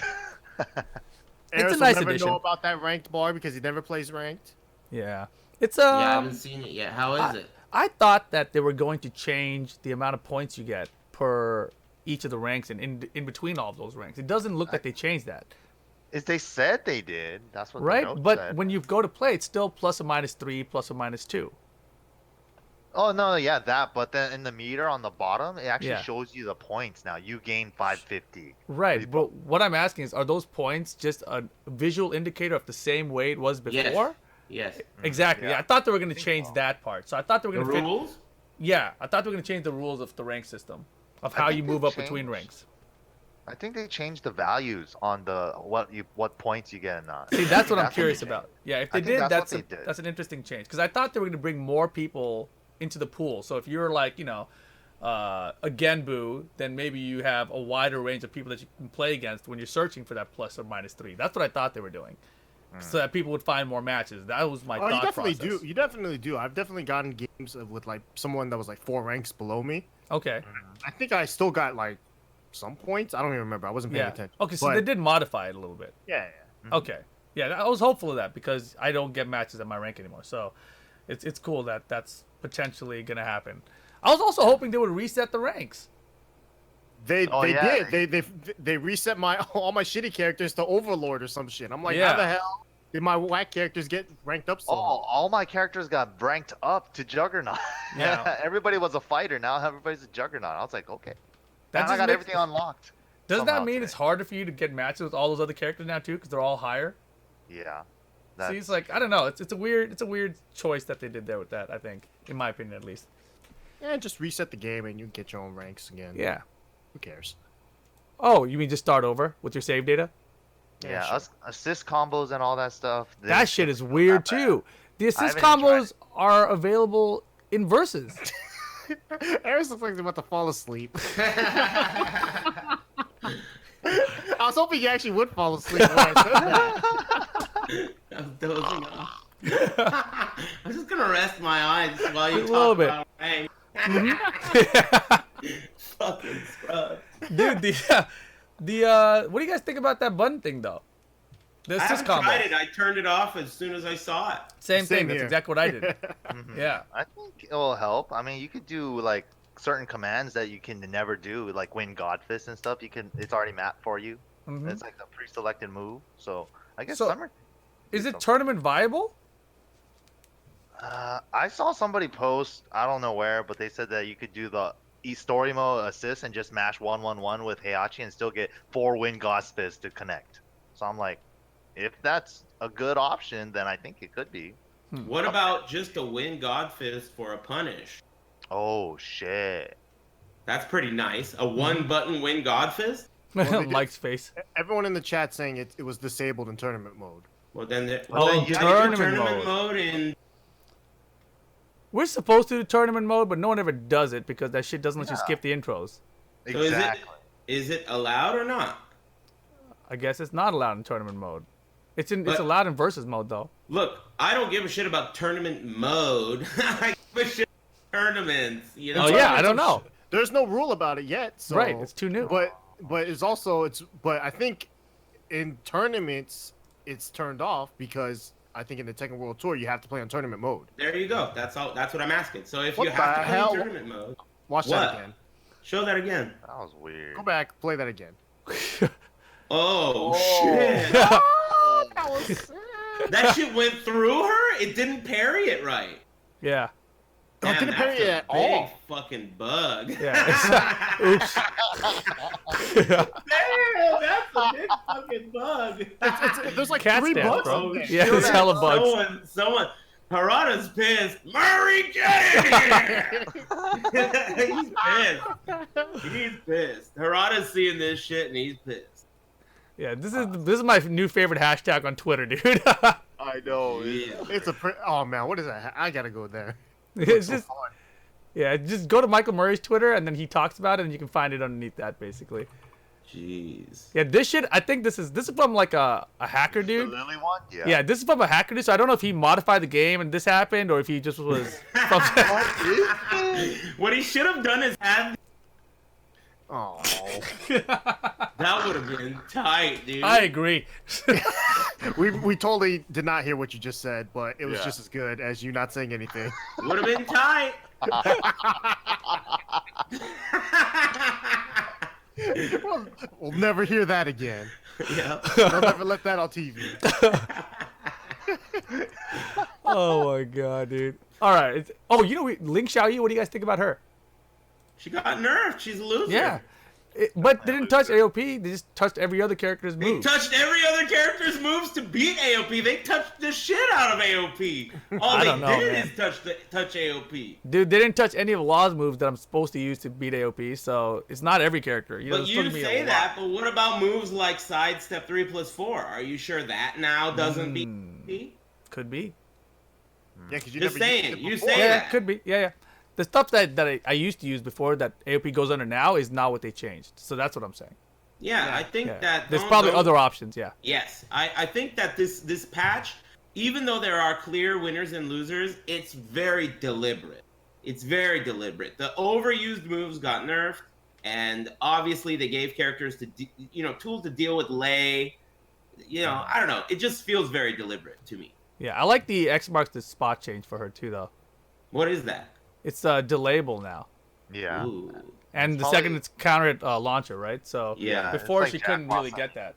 Aris a nice will never addition. know about that ranked bar because he never plays ranked. Yeah. It's Yeah, I haven't seen it yet. How is it? I thought that they were going to change the amount of points you get per each of the ranks and in between all of those ranks. It doesn't look like they changed that, They said they did. That's what the right? note But said. when you go to play, it's still plus or minus 3, plus or minus 2. Oh no, yeah, that. But then in the meter on the bottom, it actually Yeah. shows you the points now. You gain 550. Right. But what I'm asking is, are those points just a visual indicator of the same way it was before? Yes. Exactly. Yeah. Yeah. I thought they were going to think change so. that part. So I thought they were The going to rules? Yeah, I thought they were going to change the rules of the rank system, of I how think you they move up between changed. ranks. I think they changed the values on the what points you get and not. See, that's what I'm That's what curious they about. Yeah, if I they think did, that's what they did. that's an interesting change. Because I thought they were going to bring more people into the pool. So if you're like, a Genbu, then maybe you have a wider range of people that you can play against when you're searching for that plus or minus 3. That's what I thought they were doing. So that people would find more matches. That was my Oh, thought you definitely process. do. You definitely do. I've definitely gotten games with like someone that was like 4 ranks below me. Okay. I think I still got like some points. I don't even remember. I wasn't paying Yeah. attention. Okay, so But- they did modify it a little bit. Yeah. Okay. Yeah, I was hopeful of that because I don't get matches at my rank anymore. So it's cool that that's potentially going to happen. I was also hoping they would reset the ranks. They Oh, they yeah. did. They reset all my shitty characters to Overlord or some shit. I'm like, Yeah. how the hell did my whack characters get ranked up so Oh, low? all my characters got ranked up to Juggernaut. Yeah. Everybody was a fighter. Now everybody's a Juggernaut. I was like, okay. That Now I just got makes- everything unlocked. Doesn't somehow that mean today. it's harder for you to get matches with all those other characters now too because they're all higher? Yeah. See, it's like I don't know. It's a weird choice that they did there with that. I think, in my opinion, at least. Yeah, just reset the game and you get your own ranks again. Yeah. Who cares? Oh, you mean just start over with your save data? Yeah, sure. assist combos and all that stuff. That shit is weird that bad. too. The assist haven't even tried combos are available in versus. Aris looks like he's about to fall asleep. I was hoping you actually would fall asleep when I said that. I'm dozing off. I'm just gonna rest my eyes while you A little talk bit. about Aang. Fucking scrub. Dude, what do you guys think about that button thing though? The I assist haven't combo. tried it. I turned it off as soon as I saw it. Same Same thing. That's here. exactly what I did. Mhm. Yeah. I think it will help. I mean, you could do like certain commands that you can never do, like win God Fist and stuff. It's already mapped for you. Mhm. It's like a pre-selected move. So I guess So, Summer. Is it something. tournament viable? I saw somebody post, I don't know where, but they said that you could do the story mode assist and just mash 1-1-1 with Heihachi and still get 4 win God's Fist to connect. So I'm like, if that's a good option, then I think it could be. What about just a win God Fist for a punish? Oh shit. That's pretty nice. A one-button win God Fist? they did- Mike's face. Everyone in the chat saying it was disabled in tournament mode. Well, then, Oh, then you tournament do tournament mode in. We're supposed to do tournament mode, but no one ever does it because that shit doesn't let you Yeah. skip the intros. So Exactly. is it allowed or not? I guess it's not allowed in tournament mode. It's But- allowed in versus mode though. Look, I don't give a shit about tournament mode. I give a shit about tournaments. You know? Oh yeah, I don't know. There's no rule about it yet. So, Right, it's too new. But but I think in tournaments it's turned off because I think in the Tekken World Tour you have to play on tournament mode. There you go. That's all. That's what I'm asking. So if What you have the to play hell? in tournament mode, Watch What? that again. show that again. That was weird. Go back, play that again. Oh, Oh. shit! That was sick. That shit went through her. It didn't parry it right. Yeah. Oh, it didn't Damn, parry that's it a at all. Big fucking bug. Yeah. Oops. Damn, that's a big fucking bug. There's like Cat 3 stamp, bugs. bro. in there. Yeah, there's hella bugs. Someone, Harada's pissed. Murray, get in here! He's pissed. He's pissed. Harada's seeing this shit and he's pissed. Yeah, this is my new favorite hashtag on Twitter, dude. I know. Yeah. It's a oh man, what is that? I gotta go there. It's So just fun. yeah, just go to Michael Murray's Twitter and then he talks about it and you can find it underneath that basically. Jeez. Yeah, this shit. I think this is from like a hacker The dude. Lily one? Yeah. Yeah, this is from a hacker dude. So I don't know if he modified the game and this happened or if he just was. From... What he should have done is have. Oh, That would have been tight, dude. I agree. we totally did not hear what you just said, but it was Yeah. just as good as you not saying anything. Would have been tight. We'll never hear that again. Yeah. They'll never let that on TV. Oh my god, dude. All right. Oh, you know, Link Xiaoyu. What do you guys think about her? She got nerfed. She's a loser. Yeah. But they didn't touch AOP. They just touched every other character's They move. touched every other character's moves to beat AOP. They touched the shit out of AOP. All I they don't know, did man. is touch AOP. Dude, they didn't touch any of Law's moves that I'm supposed to use to beat AOP, so it's not every character. You know, But there's still you gonna be a say lot. that, but what about moves like sidestep 3+4? Are you sure that now doesn't beat AOP? Could be. Yeah, because you Just never used saying. it You before. say Yeah, that. it could be. Yeah. The stuff that I used to use before that AOP goes under now is not what they changed. So that's what I'm saying. Yeah, I think Yeah. that There's don't- probably don't- other options, yeah. Yes, I think that this patch, even though there are clear winners and losers, it's very deliberate. It's very deliberate. The overused moves got nerfed, and obviously they gave characters tools to deal with Lei. I don't know. It just feels very deliberate to me. Yeah, I like the X marks the spot change for her too, though. What is that? It's delayable now. Yeah. Ooh. And It's the probably- second it's countered launcher, right? So Yeah, it's before like she couldn't really jackpot. get that.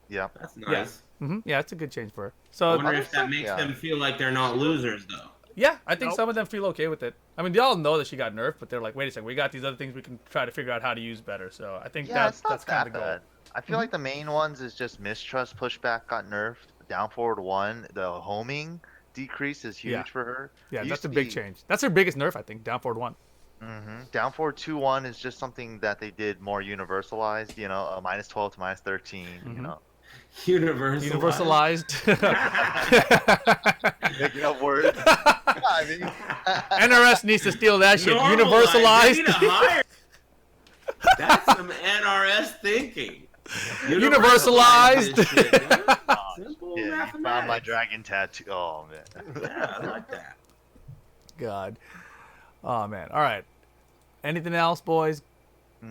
Yeah. That's nice. Yeah, it's a good change for her. I So wonder other if that stuff, makes yeah. them feel like they're not losers, though. yeah, I think Nope. some of them feel okay with it. I mean, they all know that she got nerfed, but they're like, wait a second, we got these other things we can try to figure out how to use better. So I think Yeah, it's not that's kind that of the goal. bad. I feel like the main ones is just mistrust pushback got nerfed. Down forward 1, the homing decrease is huge Yeah. for her. Yeah, It that's used a to big be- change. That's her biggest nerf, I think. Down forward 1. Down forward 2-1 is just something that they did more universalized. A -12 to -13. Mhm. Universal. Universalized. Making up words. I mean, NRS needs to steal that shit. Normalize. Universalized. They need to hire. That's some NRS thinking. Universalized. This shit, dude. Simple yeah, you mathematics. found my dragon tattoo. Oh man. Yeah, I like that. God. Oh man. All right. Anything else, boys? I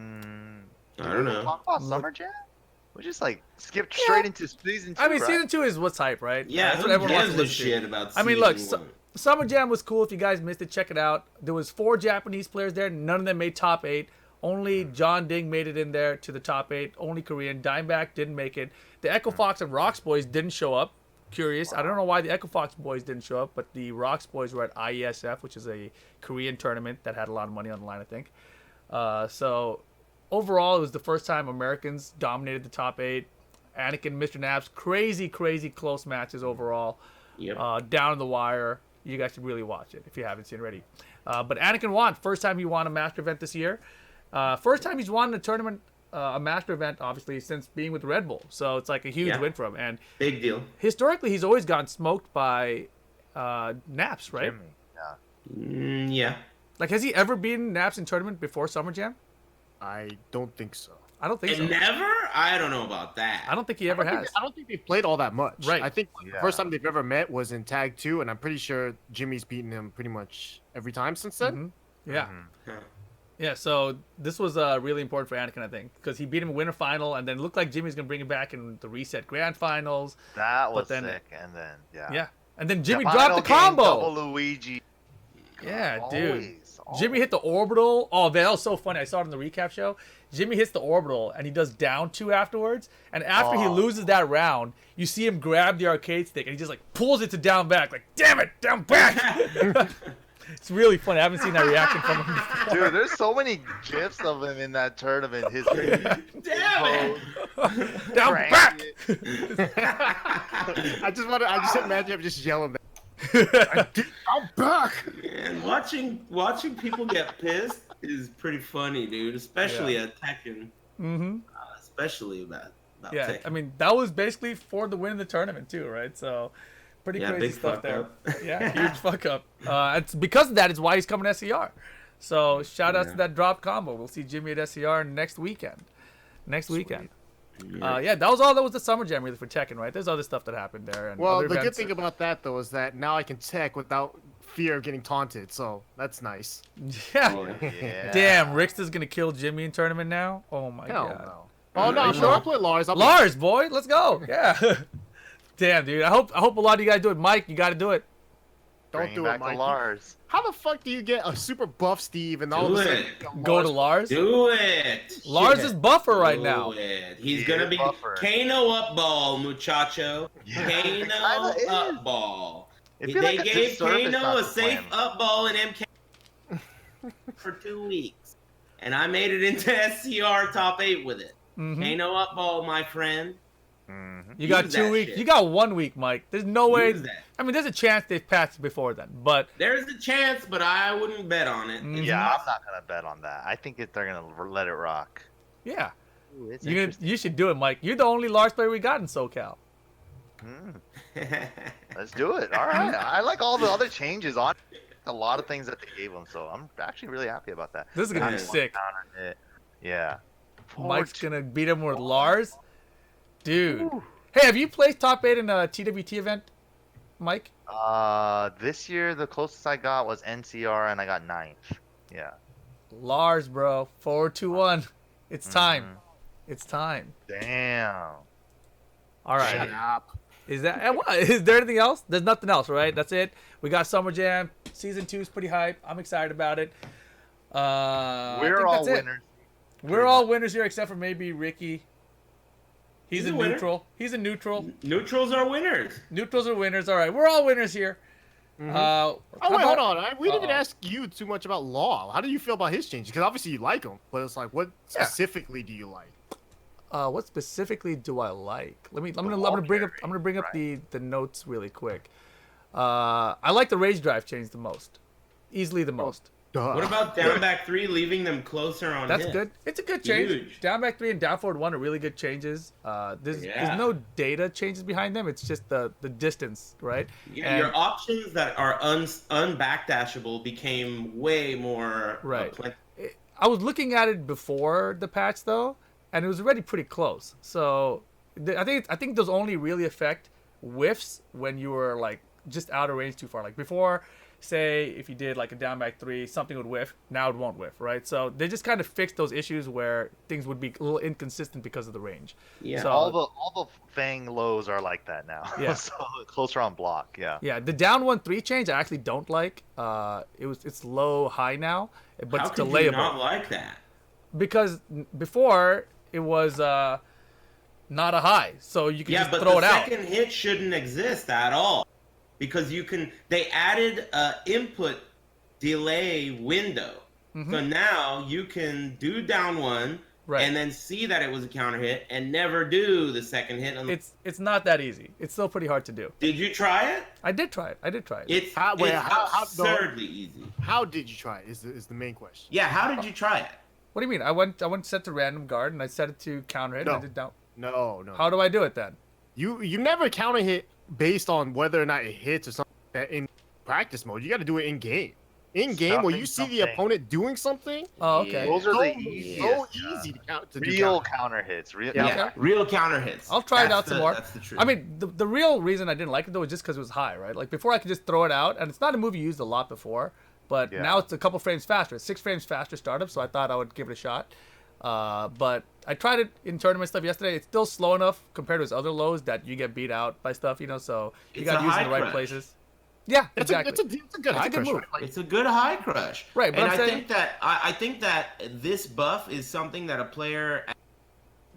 don't know. Talk about Summer Jam? We just like skipped straight into season 2. I mean, right? season 2 is what's hype, right? Yeah, That's who what everyone wants gives to a listen shit to. about I mean, look, season one? Summer Jam was cool. If you guys missed it, check it out. There was 4 Japanese players there. None of them made top 8. Only John Ding made it in there to the top 8. Only Korean. Dimeback didn't make it. The Echo Fox and Rocks boys didn't show up. Curious. I don't know why the Echo Fox boys didn't show up, but the Rocks boys were at IESF, which is a Korean tournament that had a lot of money on the line, I think. So overall, it was the first time Americans dominated the top 8. Anakin, Mr. Naps, crazy close matches overall. Yep. Down in the wire. You guys should really watch it if you haven't seen it already. But Anakin won. First time he won a master event this year. First time he's won a tournament, a master event, obviously, since being with Red Bull. So it's like a huge win for him. And Big deal. historically, he's always gotten smoked by Naps, right? Yeah. Yeah. Like, has he ever beaten Naps in tournament before Summer Jam? I don't think so. I don't think so. And never? I don't know about that. I don't think he ever has. I don't think they played all that much. Right. I think the first time they've ever met was in Tag 2, and I'm pretty sure Jimmy's beaten him pretty much every time since then. Yeah. Yeah, so this was really important for Anakin, I think, because he beat him in winter final, and then it looked like Jimmy's going to bring him back in the reset grand finals. That was then, sick. And then, Yeah. And then Jimmy The dropped final the game, combo. Double Luigi. Yeah, dude. Always. Jimmy hit the orbital. Oh, man, that was so funny. I saw it in the recap show. Jimmy hits the orbital, and he does down 2 afterwards. And after he loses that round, you see him grab the arcade stick, and he just, like, pulls it to down back. Like, damn it, down back. It's really funny. I haven't seen that reaction from him before. Dude, there's so many gifs of him in that tournament. His Damn it! Down back. I just imagine him just yelling that. I'm back. And watching people get pissed is pretty funny, dude. Especially at Tekken. Especially about Yeah, Tekken. I mean, that was basically for the win in the tournament, too, right? So, pretty crazy big stuff fuck there. up. Yeah, huge fuck up. It's because of that is why he's coming to SCR. So, shout out to that drop combo. We'll see Jimmy at SCR next weekend. Yeah, that was all that was the Summer Jam really for Tekken, right? There's other stuff that happened there. And Well, other the good events. thing about that though is that now I can tech without fear of getting taunted, so that's nice. Yeah. Yeah. Damn, Rickstah's gonna kill Jimmy in tournament now? Oh my Hell god. no. Oh no, sure, I'll play Lars. Lars, boy, let's go. Yeah. Damn, dude. I hope a lot of you guys do it. Mike, you gotta do it. Don't Bring do back it, Mike. to Lars. How the fuck do you get a super buff Steve and all Do of a sudden it. Go to Lars. Do it. Lars Shit. is buffer right now. Do it. He's He gonna is be buffer. Kano up ball, muchacho. Yeah, Kano kinda is. up ball. It'd be They like a gave disservice Kano not a to play safe him. up ball in MK for 2 weeks, and I made it into SCR top 8 with it. Kano up ball, my friend. You got Use 2 that weeks. shit. You got 1 week, Mike. There's no way. Use that. I mean, there's a chance they've passed before then, but There's a chance, but I wouldn't bet on it. Yeah, I'm not gonna bet on that. I think they're gonna let it rock. yeah, Ooh, it's you should do it, Mike. You're the only Lars player we got in SoCal. Let's do it. All right. I like all the other changes on a lot of things that they gave him, so I'm actually really happy about that. This is gonna be Yeah. sick. Yeah. Mike's gonna beat him with Lars, dude. Hey, have you played top 8 in a TWT event, Mike? This year the closest I got was NCR and I got 9th. Yeah. Lars, bro, 4-2-1. It's time. It's time. Damn. All right. Shut up. Is that and what? Is there anything else? There's nothing else, right? That's it. We got Summer Jam. Season 2 is pretty hype. I'm excited about it. I We're think all that's it. winners. We're all winners here except for maybe Ricky. He's He's a a winner. neutral. He's a neutral. Neutrals are winners. Neutrals are winners. All right, we're all winners here. Oh wait, hold on. We didn't even ask you too much about Law. How do you feel about his changes? Because obviously you like him, but it's like, what specifically do you like? What specifically do I like? I'm gonna bring up the notes really quick. I like the Rage Drive change the most, easily the most. What about down back 3, leaving them closer on That's hit? good. It's a good change. Huge. Down back 3 and down forward 1 are really good changes. There's no data changes behind them. It's just the distance, right? Yeah, your options that are unbackdashable became way more right. I was looking at it before the patch though, and it was already pretty close. So I think those only really affect whiffs when you were like just out of range too far. Like before, say if you did like a down back 3, something would whiff. Now it won't whiff, right? So they just kind of fixed those issues where things would be a little inconsistent because of the range. Yeah. So all the Fang lows are like that now. Yeah. So closer on block. Yeah. Yeah. The down 1-3 change I actually don't like. It's low high now, but How it's could delayable. you not like that? Because before it was not a high, so you can just throw it out. Yeah, but the second hit shouldn't exist at all, because they added a input delay window. So now you can do down 1 and then see that it was a counter hit and never do the second hit. It's not that easy. It's still pretty hard to do. Did you try it? I did try it. It's absurdly easy. How did you try it? Is the main question. Yeah, how did you try it? What do you mean? I went set to random guard and I set it to counter hit. No. And I did down. No. How do I do it then? You never counter hit based on whether or not it hits or something like that in practice mode. You got to do it in game. In game, where you see the opponent doing something. Oh, okay. Those are so, the easiest. so easy to count. To real do counter hits. Real Counter hits. I'll try it out some more. That's the truth. I mean, the real reason I didn't like it though was just because it was high, right? Like before, I could just throw it out, and it's not a move you used a lot before, but now it's a couple frames faster. It's 6 frames faster startup, so I thought I would give it a shot. But I tried it in tournament stuff yesterday. It's still slow enough compared to its other lows that you get beat out by stuff, so you got to use it in the right places. Yeah, exactly. It's a good high crush. move. Right? Like, It's a good high crush. Right, but and I think that this buff is something that a player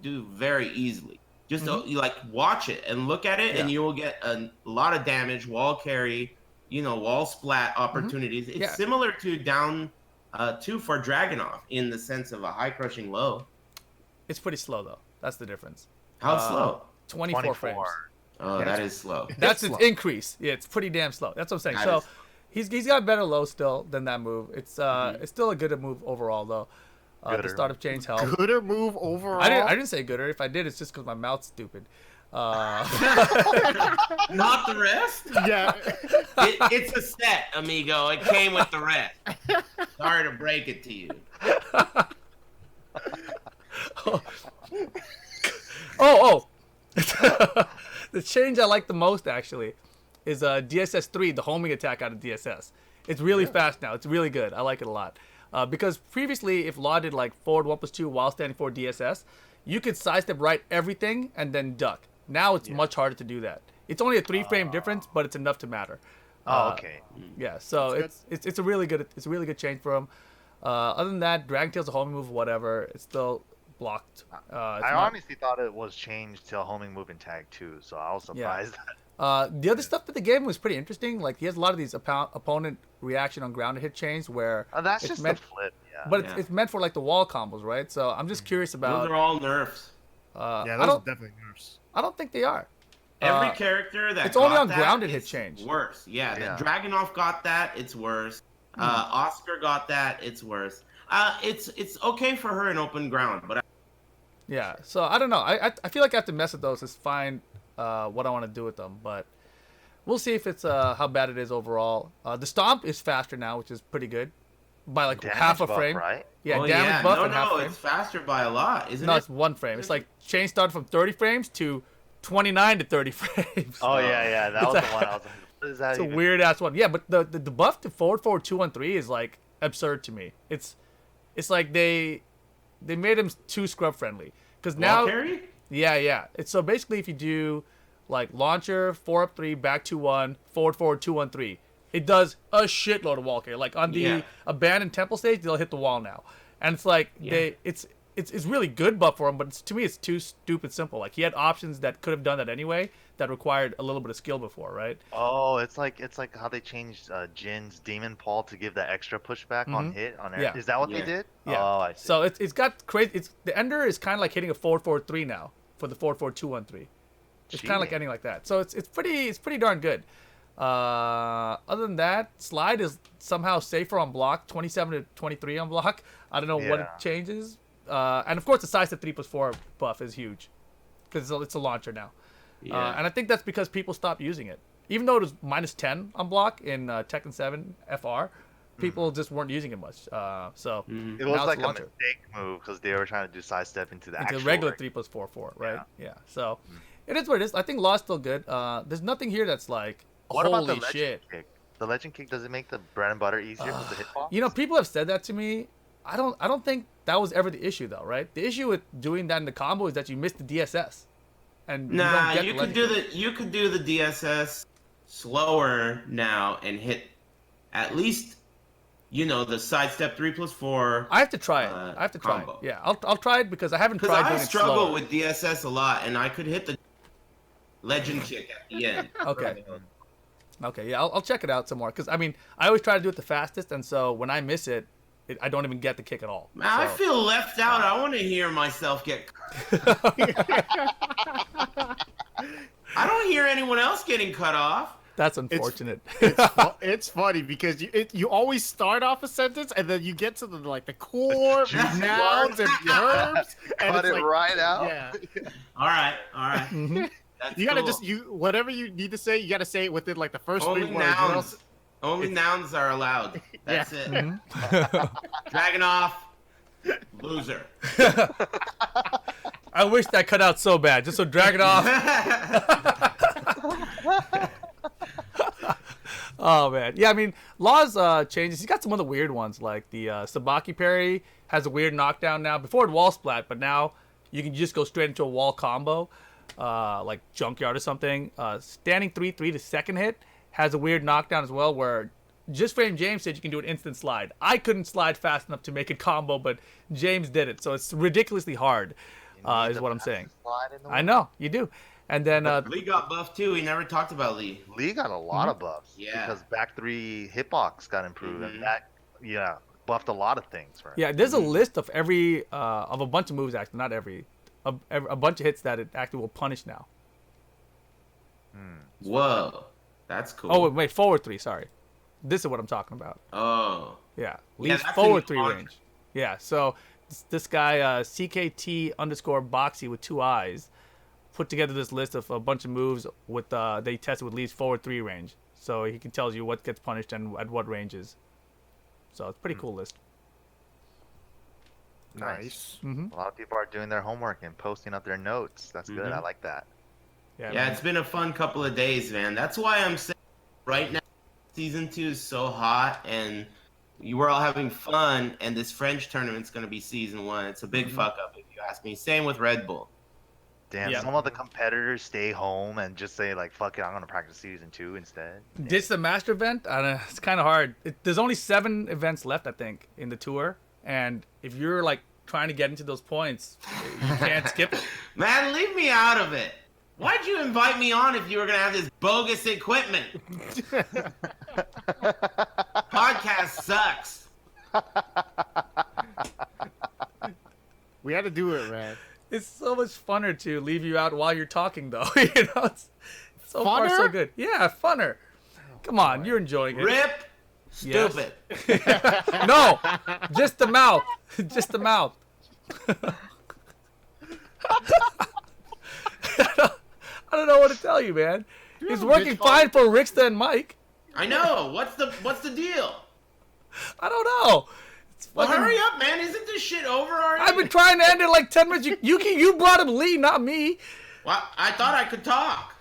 do very easily. Just you watch it and look at it, and you will get a lot of damage, wall carry, wall splat opportunities. It's similar to down 2 for Dragunov in the sense of a high crushing low. It's pretty slow though. That's the difference. How slow? 24 frames. Oh, that is slow. That's its increase. Yeah, it's pretty damn slow. That's what I'm saying. So he's got better low still than that move. It's still a good move overall though. The startup change helped. Gooder move overall. I didn't say gooder. If I did, it's just because my mouth's stupid. Not the rest? Yeah. It's a set, amigo. It came with the rest. Sorry to break it to you. Oh. The change I like the most actually is DSS 3, the homing attack out of DSS. It's really fast now. It's really good. I like it a lot. Because previously, if Law did like forward 1+2 while standing for DSS, you could sidestep right everything and then duck. Now it's much harder to do that. It's only a 3-frame difference, but it's enough to matter. Okay. Yeah, so it's a really good change for him. Other than that, Dragon Tail's a homing move, whatever. It's still blocked. I honestly thought it was changed to a homing move in tag 2, so I was surprised. The other stuff that the game was pretty interesting. Like he has a lot of these opponent reaction on grounded hit chains where that's just meant, a flip, but it's meant for like the wall combos, right? So I'm just curious about. Those are all nerfs. Those are definitely nerfs. I don't think they are. Every character that it's only on grounded hit change. Worse, yeah. Dragunov got that. It's worse. Oscar got that. It's worse. It's okay for her in open ground, but. Yeah, so I don't know. I feel like I have to mess with those to find what I want to do with them, but we'll see if it's how bad it is overall. The stomp is faster now, which is pretty good, by like damage half a buff, frame. Right? Yeah, damage buff and half frame. It's faster by a lot, isn't it? No, it's 1 frame. It's like chain started from 30 frames to 29 to 30 frames. Oh yeah, that was the one I was like, what is that? It's a weird ass one. Yeah, but the buff to forward 2-1-3 is like absurd to me. It's like they made him too scrub friendly because now carry? Yeah. It's so basically if you do like launcher 4-up-3 back 2-1 forward 2-1-3, it does a shitload of wall carry. Like on the abandoned temple stage, they'll hit the wall now, and it's like it's really good buff for him, but to me it's too stupid simple. Like he had options that could have done that anyway that required a little bit of skill before, right? Oh, it's like how they changed Jin's Demon Paul to give that extra pushback on hit on air. Is that what they did? Yeah. Oh, I see. So it's got crazy. The Ender is kind of like hitting a 4-4-3 now for the 4-4-2-1-3. It's kind of like ending like that. So it's pretty darn good. Other than that, slide is somehow safer on block, 27 to 23 on block. I don't know what it changes. And of course, the size of 3+4 buff is huge because it's a launcher now. Yeah. And I think that's because people stopped using it. Even though it was -10 on block in Tekken 7 FR, people just weren't using it much. So it was like a mistake move because they were trying to do sidestep into the actual regular 3+4, right? Yeah. So it is what it is. I think Law's still good. There's nothing here that's like, what holy about the legend shit. kick? The legend kick, does it make the bread and butter easier with the hitbox? You know, people have said that to me. I don't think that was ever the issue though, right? The issue with doing that in the combo is that you miss the DSS. And nah, you could do the DSS slower now and hit at least, you know, the sidestep 3+4. I have to try it. I have to try it. Yeah, I'll try it because I haven't tried doing it slower. Because I struggle with DSS a lot, and I could hit the legend kick at the end. Okay. Okay, yeah, I'll check it out some more. Because, I mean, I always try to do it the fastest, and so when I miss it, I don't even get the kick at all. Man, I feel left out. I want to hear myself get... I don't hear anyone else getting cut off. That's unfortunate. It's funny because you always start off a sentence and then you get to the core nouns and verbs and cut it like, right out. Yeah. All right. Mm-hmm. You gotta whatever you need to say, you gotta say it within like the first 3 words. Only nouns are allowed. That's it. Mm-hmm. Dragon off. Loser. I wish that cut out so bad, just so Dragon off. Oh man, yeah. I mean, Law's changes. He's got some other weird ones, like the Sabaki parry has a weird knockdown now. Before it wall splat, but now you can just go straight into a wall combo, like Junkyard or something. Standing 3-3 to second hit has a weird knockdown as well, where Just Frame James said you can do an instant slide. I couldn't slide fast enough to make a combo, but James did it, so it's ridiculously hard, is what I'm saying. I know, you do. And then Lee got buffed too. He never talked about Lee. Lee got a lot of buffs. Yeah. Because back 3 hitbox got improved, and that buffed a lot of things for him. Yeah, there's a list of of a bunch of moves actually, not every, a bunch of hits that it actually will punish now. Whoa, that's cool. Oh wait, forward 3. Sorry, this is what I'm talking about. Oh. Yeah, Lee's forward 3 range. Yeah, so this guy CKT_Boxy with 2 eyes put together this list of a bunch of moves with they tested with Lee's forward 3 range, so he can tell you what gets punished and at what ranges. So it's a pretty cool list. Nice. Mm-hmm. A lot of people are doing their homework and posting up their notes. That's good. I like that. Yeah, it's been a fun couple of days, man. That's why I'm saying right now, season 2 is so hot, and we're all having fun, and this French tournament's going to be season 1. It's a big fuck up, if you ask me. Same with Red Bull. Damn, some of the competitors stay home and just say, like, fuck it, I'm going to practice season 2 instead. Ditch the master event? I don't know, it's kind of hard. There's only 7 events left, I think, in the tour, and if you're, like, trying to get into those points, you can't skip it. Man, leave me out of it. Why'd you invite me on if you were going to have this bogus equipment? Podcast sucks. We had to do it, man. It's so much funner to leave you out while you're talking, though. It's so far so good. Yeah, funner. Come on, you're enjoying it. Rip. Stupid. Yes. No, just the mouth. Just the mouth. I don't know what to tell you, man. It's working fine for Rickstah and Mike. I know. What's the deal? I don't know. Well, hurry up, man. Isn't this shit over already? I've been trying to end it like 10 minutes. You brought up Lee, not me. Well, I thought I could talk.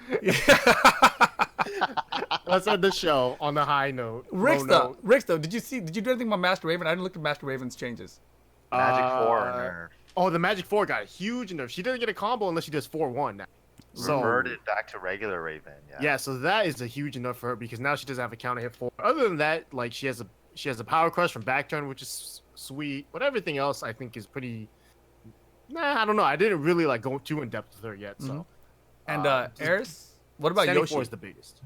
Let's end the show on the high note. Rickstah, did you do anything about Master Raven? I didn't look at Master Raven's changes. Magic 4 nerf. Oh, the Magic 4 got a huge nerf. She doesn't get a combo unless she does 4-1 now. Reverted back to regular Raven. Yeah, so that is a huge enough for her because now she doesn't have a counter hit 4. Other than that, like she has a power crush from back turn, which is sweet. But everything else I think is pretty. I don't know. I didn't really like go too in depth with her yet. So. And Aris, what about Yoshi? 4 is the biggest.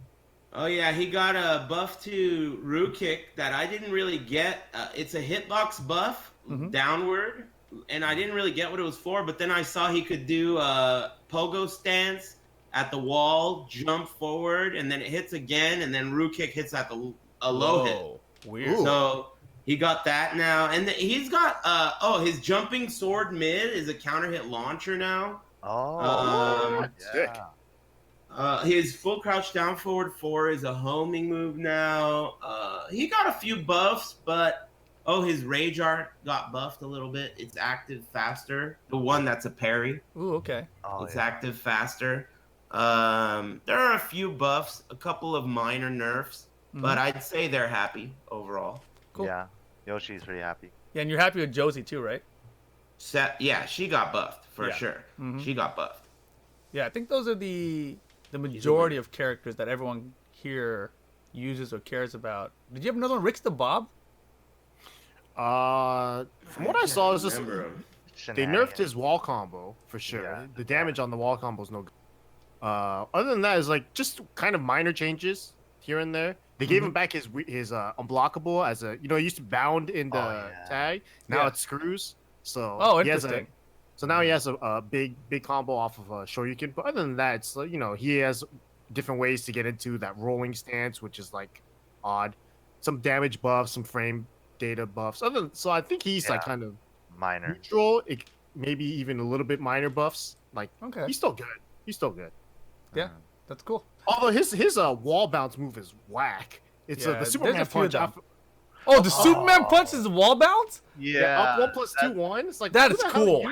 Oh yeah, he got a buff to Roo Kick that I didn't really get. It's a hitbox buff downward, and I didn't really get what it was for. But then I saw he could do pogo stance at the wall, jump forward, and then it hits again, and then Roo kick hits at a low hit. Weird. So he got that now, and he's got his jumping sword mid is a counter hit launcher now. Sick. His full crouch down forward 4 is a homing move now. He got a few buffs, but his rage art got buffed a little bit. It's active faster. The one that's a parry. Ooh, okay. It's active faster. There are a few buffs, a couple of minor nerfs, but I'd say they're happy overall. Cool. Yeah, Yoshi's pretty happy. Yeah, and you're happy with Josie too, right? Yeah, she got buffed for sure. She got buffed. Yeah, I think those are the majority of characters that everyone here uses or cares about. Did you have another one, Rickstah Bob? From what I saw, it was just they nerfed his wall combo for sure. Yeah. The damage on the wall combo is no good. Other than that, is like just kind of minor changes here and there. They gave him back his unblockable as a he used to bound in the tag. Now it screws. So interesting. So now he has a big combo off of a Shoryuken. But other than that, it's he has different ways to get into that rolling stance, which is like odd. Some damage buffs, some frame data buffs. So I think he's like kind of minor, neutral. Maybe even a little bit minor buffs. Like he's still good. Yeah, that's cool. Although his wall bounce move is whack. It's the Superman punch. Oh, the Superman punch is the wall bounce? Yeah, up 1+2/1. It's like that is cool.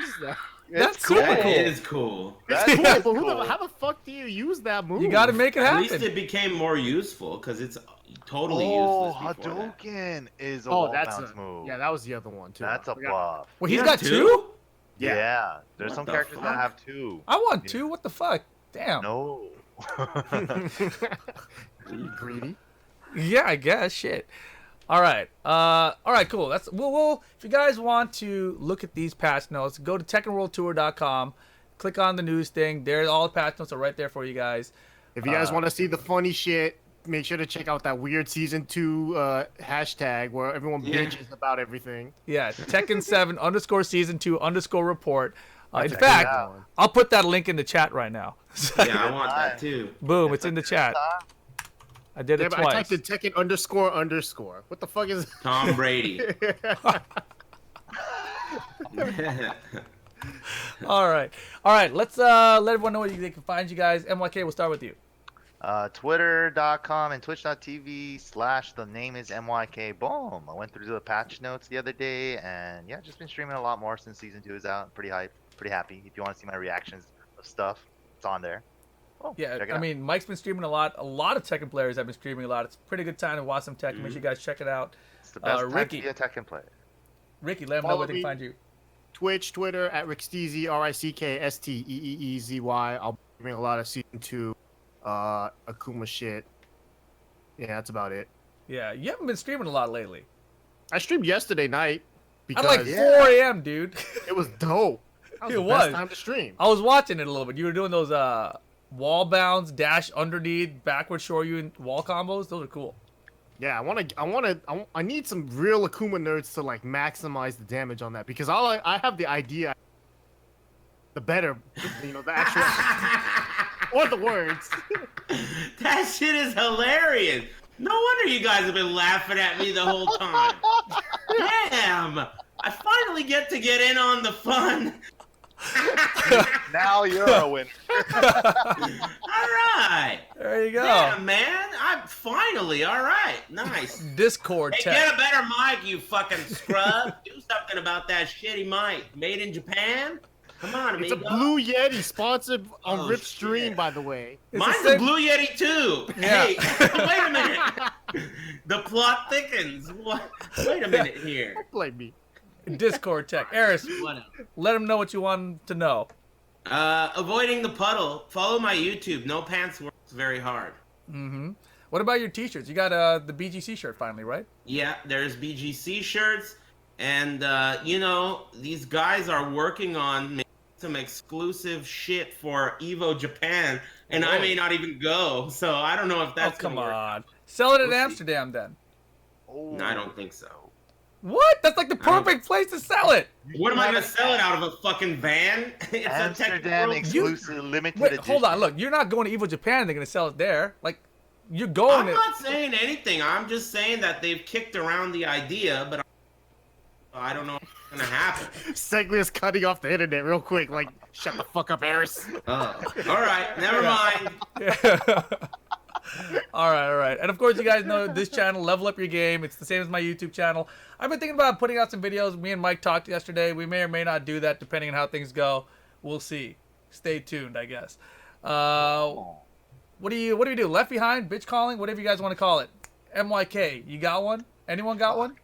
That's cool. It is cool. It's cool, but how the fuck do you use that move? You got to make it happen. At least it became more useful because it's totally useless. Hadouken is a wall bounce move. Yeah, that was the other one too. That's a buff. Well, he's got 2? Yeah. There's some characters that have 2. I want 2. What the fuck? Damn. No. You greedy? Yeah, I guess. Shit. All right. Cool. That's we'll if you guys want to look at these patch notes, go to TekkenWorldTour.com, click on the news thing. There, all the patch notes are right there for you guys. If you guys want to see the funny shit, make sure to check out that weird season 2 hashtag where everyone bitches about everything. Yeah, Tekken 7 _season 2 _report. In fact, I'll put that link in the chat right now. Yeah, I want that too. Boom, it's in the chat. I did it twice. I typed in Tekken __. What the fuck is Tom Brady? All right. Let's let everyone know where they can find you guys. MYK, we'll start with you. Twitter.com and twitch.tv/ the name is MYK. Boom. I went through the patch notes the other day, and yeah, just been streaming a lot more since season 2 is out. Pretty hyped, pretty happy. If you want to see my reactions of stuff, it's on there. Oh, yeah, I mean, Mike's been streaming a lot. A lot of Tekken players have been streaming a lot. It's a pretty good time to watch some Tekken. Make sure you guys check it out. It's the best Ricky, time to be a Tekken player. Ricky, let them know where they can find you. Twitch, Twitter at Ricksteezy, RickSteezy. I'll be doing a lot of season 2 Akuma shit. Yeah, that's about it. Yeah, you haven't been streaming a lot lately. I streamed yesterday night because at like 4 a.m., dude. It was dope. That was the best time to stream. I was watching it a little bit. You were doing those wall bounds, dash underneath, backward Shoryu wall combos. Those are cool. Yeah, I need some real Akuma nerds to like maximize the damage on that because I have the idea, the better, the actual or the words. That shit is hilarious. No wonder you guys have been laughing at me the whole time. Damn, I finally get to get in on the fun. Now you're a winner. All right. There you go. Yeah, man. I'm finally all right. Nice. Discord Hey, tech. get a better mic, you fucking scrub. Do something about that shitty mic. Made in Japan? Come on, amigo. It's a Blue Yeti sponsored on Rip Stream, by the way. Mine's a Blue Yeti too. Yeah. Hey, wait a minute. The plot thickens. What? Wait a minute here. Don't blame me. Discord tech. Aris, let them know what you want to know. Avoiding the puddle. Follow my YouTube. No pants works very hard. Mm-hmm. What about your t-shirts? You got the BGC shirt finally, right? Yeah, there's BGC shirts. And, these guys are working on making some exclusive shit for Evo Japan. And I may not even go. So I don't know if that's come gonna work. on. Sell it in Amsterdam then. No, I don't think so. What? That's like the perfect place to sell it. What am I gonna sell it out of a fucking van? It's Amsterdam a exclusive limited Wait, edition. hold on. Look, you're not going to Evil Japan. They're gonna sell it there. Like, you're I'm going. not saying anything. I'm just saying that they've kicked around the idea, but I don't know what's gonna happen. Segly is cutting off the internet real quick. Like, shut the fuck up, Aris. All right, never mind. All right. And of course, you guys know this channel, Level Up Your Game. It's the same as my YouTube channel. I've been thinking about putting out some videos. Me and Mike talked yesterday. We may or may not do that depending on how things go. We'll see. Stay tuned, I guess. What do you do? Left Behind, bitch calling, whatever you guys want to call it. MYK, you got one? Anyone got one?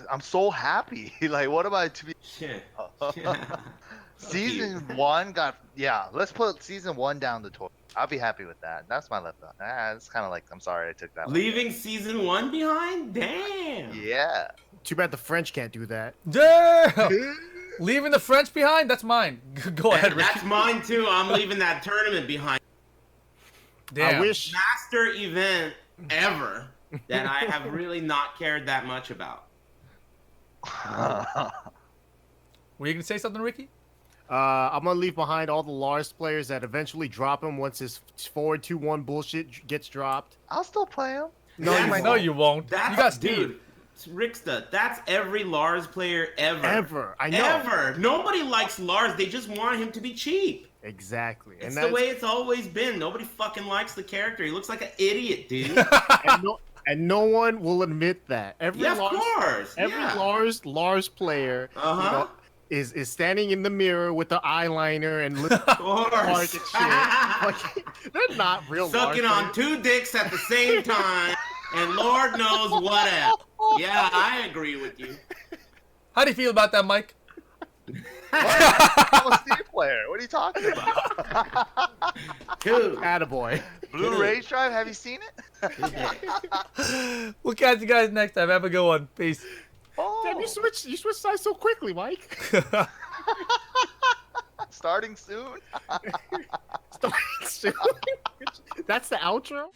I'm so happy. Like, what am I to be? Season 1 got, yeah, let's put season 1 down the toilet. I'll be happy with that. That's my left eye. It's kind of like, I'm sorry I took that one. Leaving season 1 behind? Damn. Yeah. Too bad the French can't do that. Damn! Leaving the French behind? That's mine. Go ahead, Rick. That's mine too. I'm leaving that tournament behind. Damn. I wish. Master event ever that I have really not cared that much about. Were you going to say something, Ricky? I'm gonna leave behind all the Lars players that eventually drop him once his forward 2-1 bullshit gets dropped. I'll still play him. No, you won't. That's, you got Steve. dude, Rickstah, that's every Lars player ever. Ever. I know. Ever. Nobody likes Lars. They just want him to be cheap. Exactly. It's And the way it's always been. Nobody fucking likes the character. He looks like an idiot, dude. and no one will admit that. Every Yeah, of course. Every Yeah. Lars player is standing in the mirror with the eyeliner and looking hard at shit. Like, they're not real Sucking Lars on 2 dicks at the same time, and Lord knows what else. Yeah, I agree with you. How do you feel about that, Mike? I'm a Steve player. What are you talking about? Dude. Attaboy. Blue Rage Drive, have you seen it? We'll catch you guys next time. Have a good one. Peace. Oh, Damn, you switched sides so quickly, Mike. starting soon. That's the outro?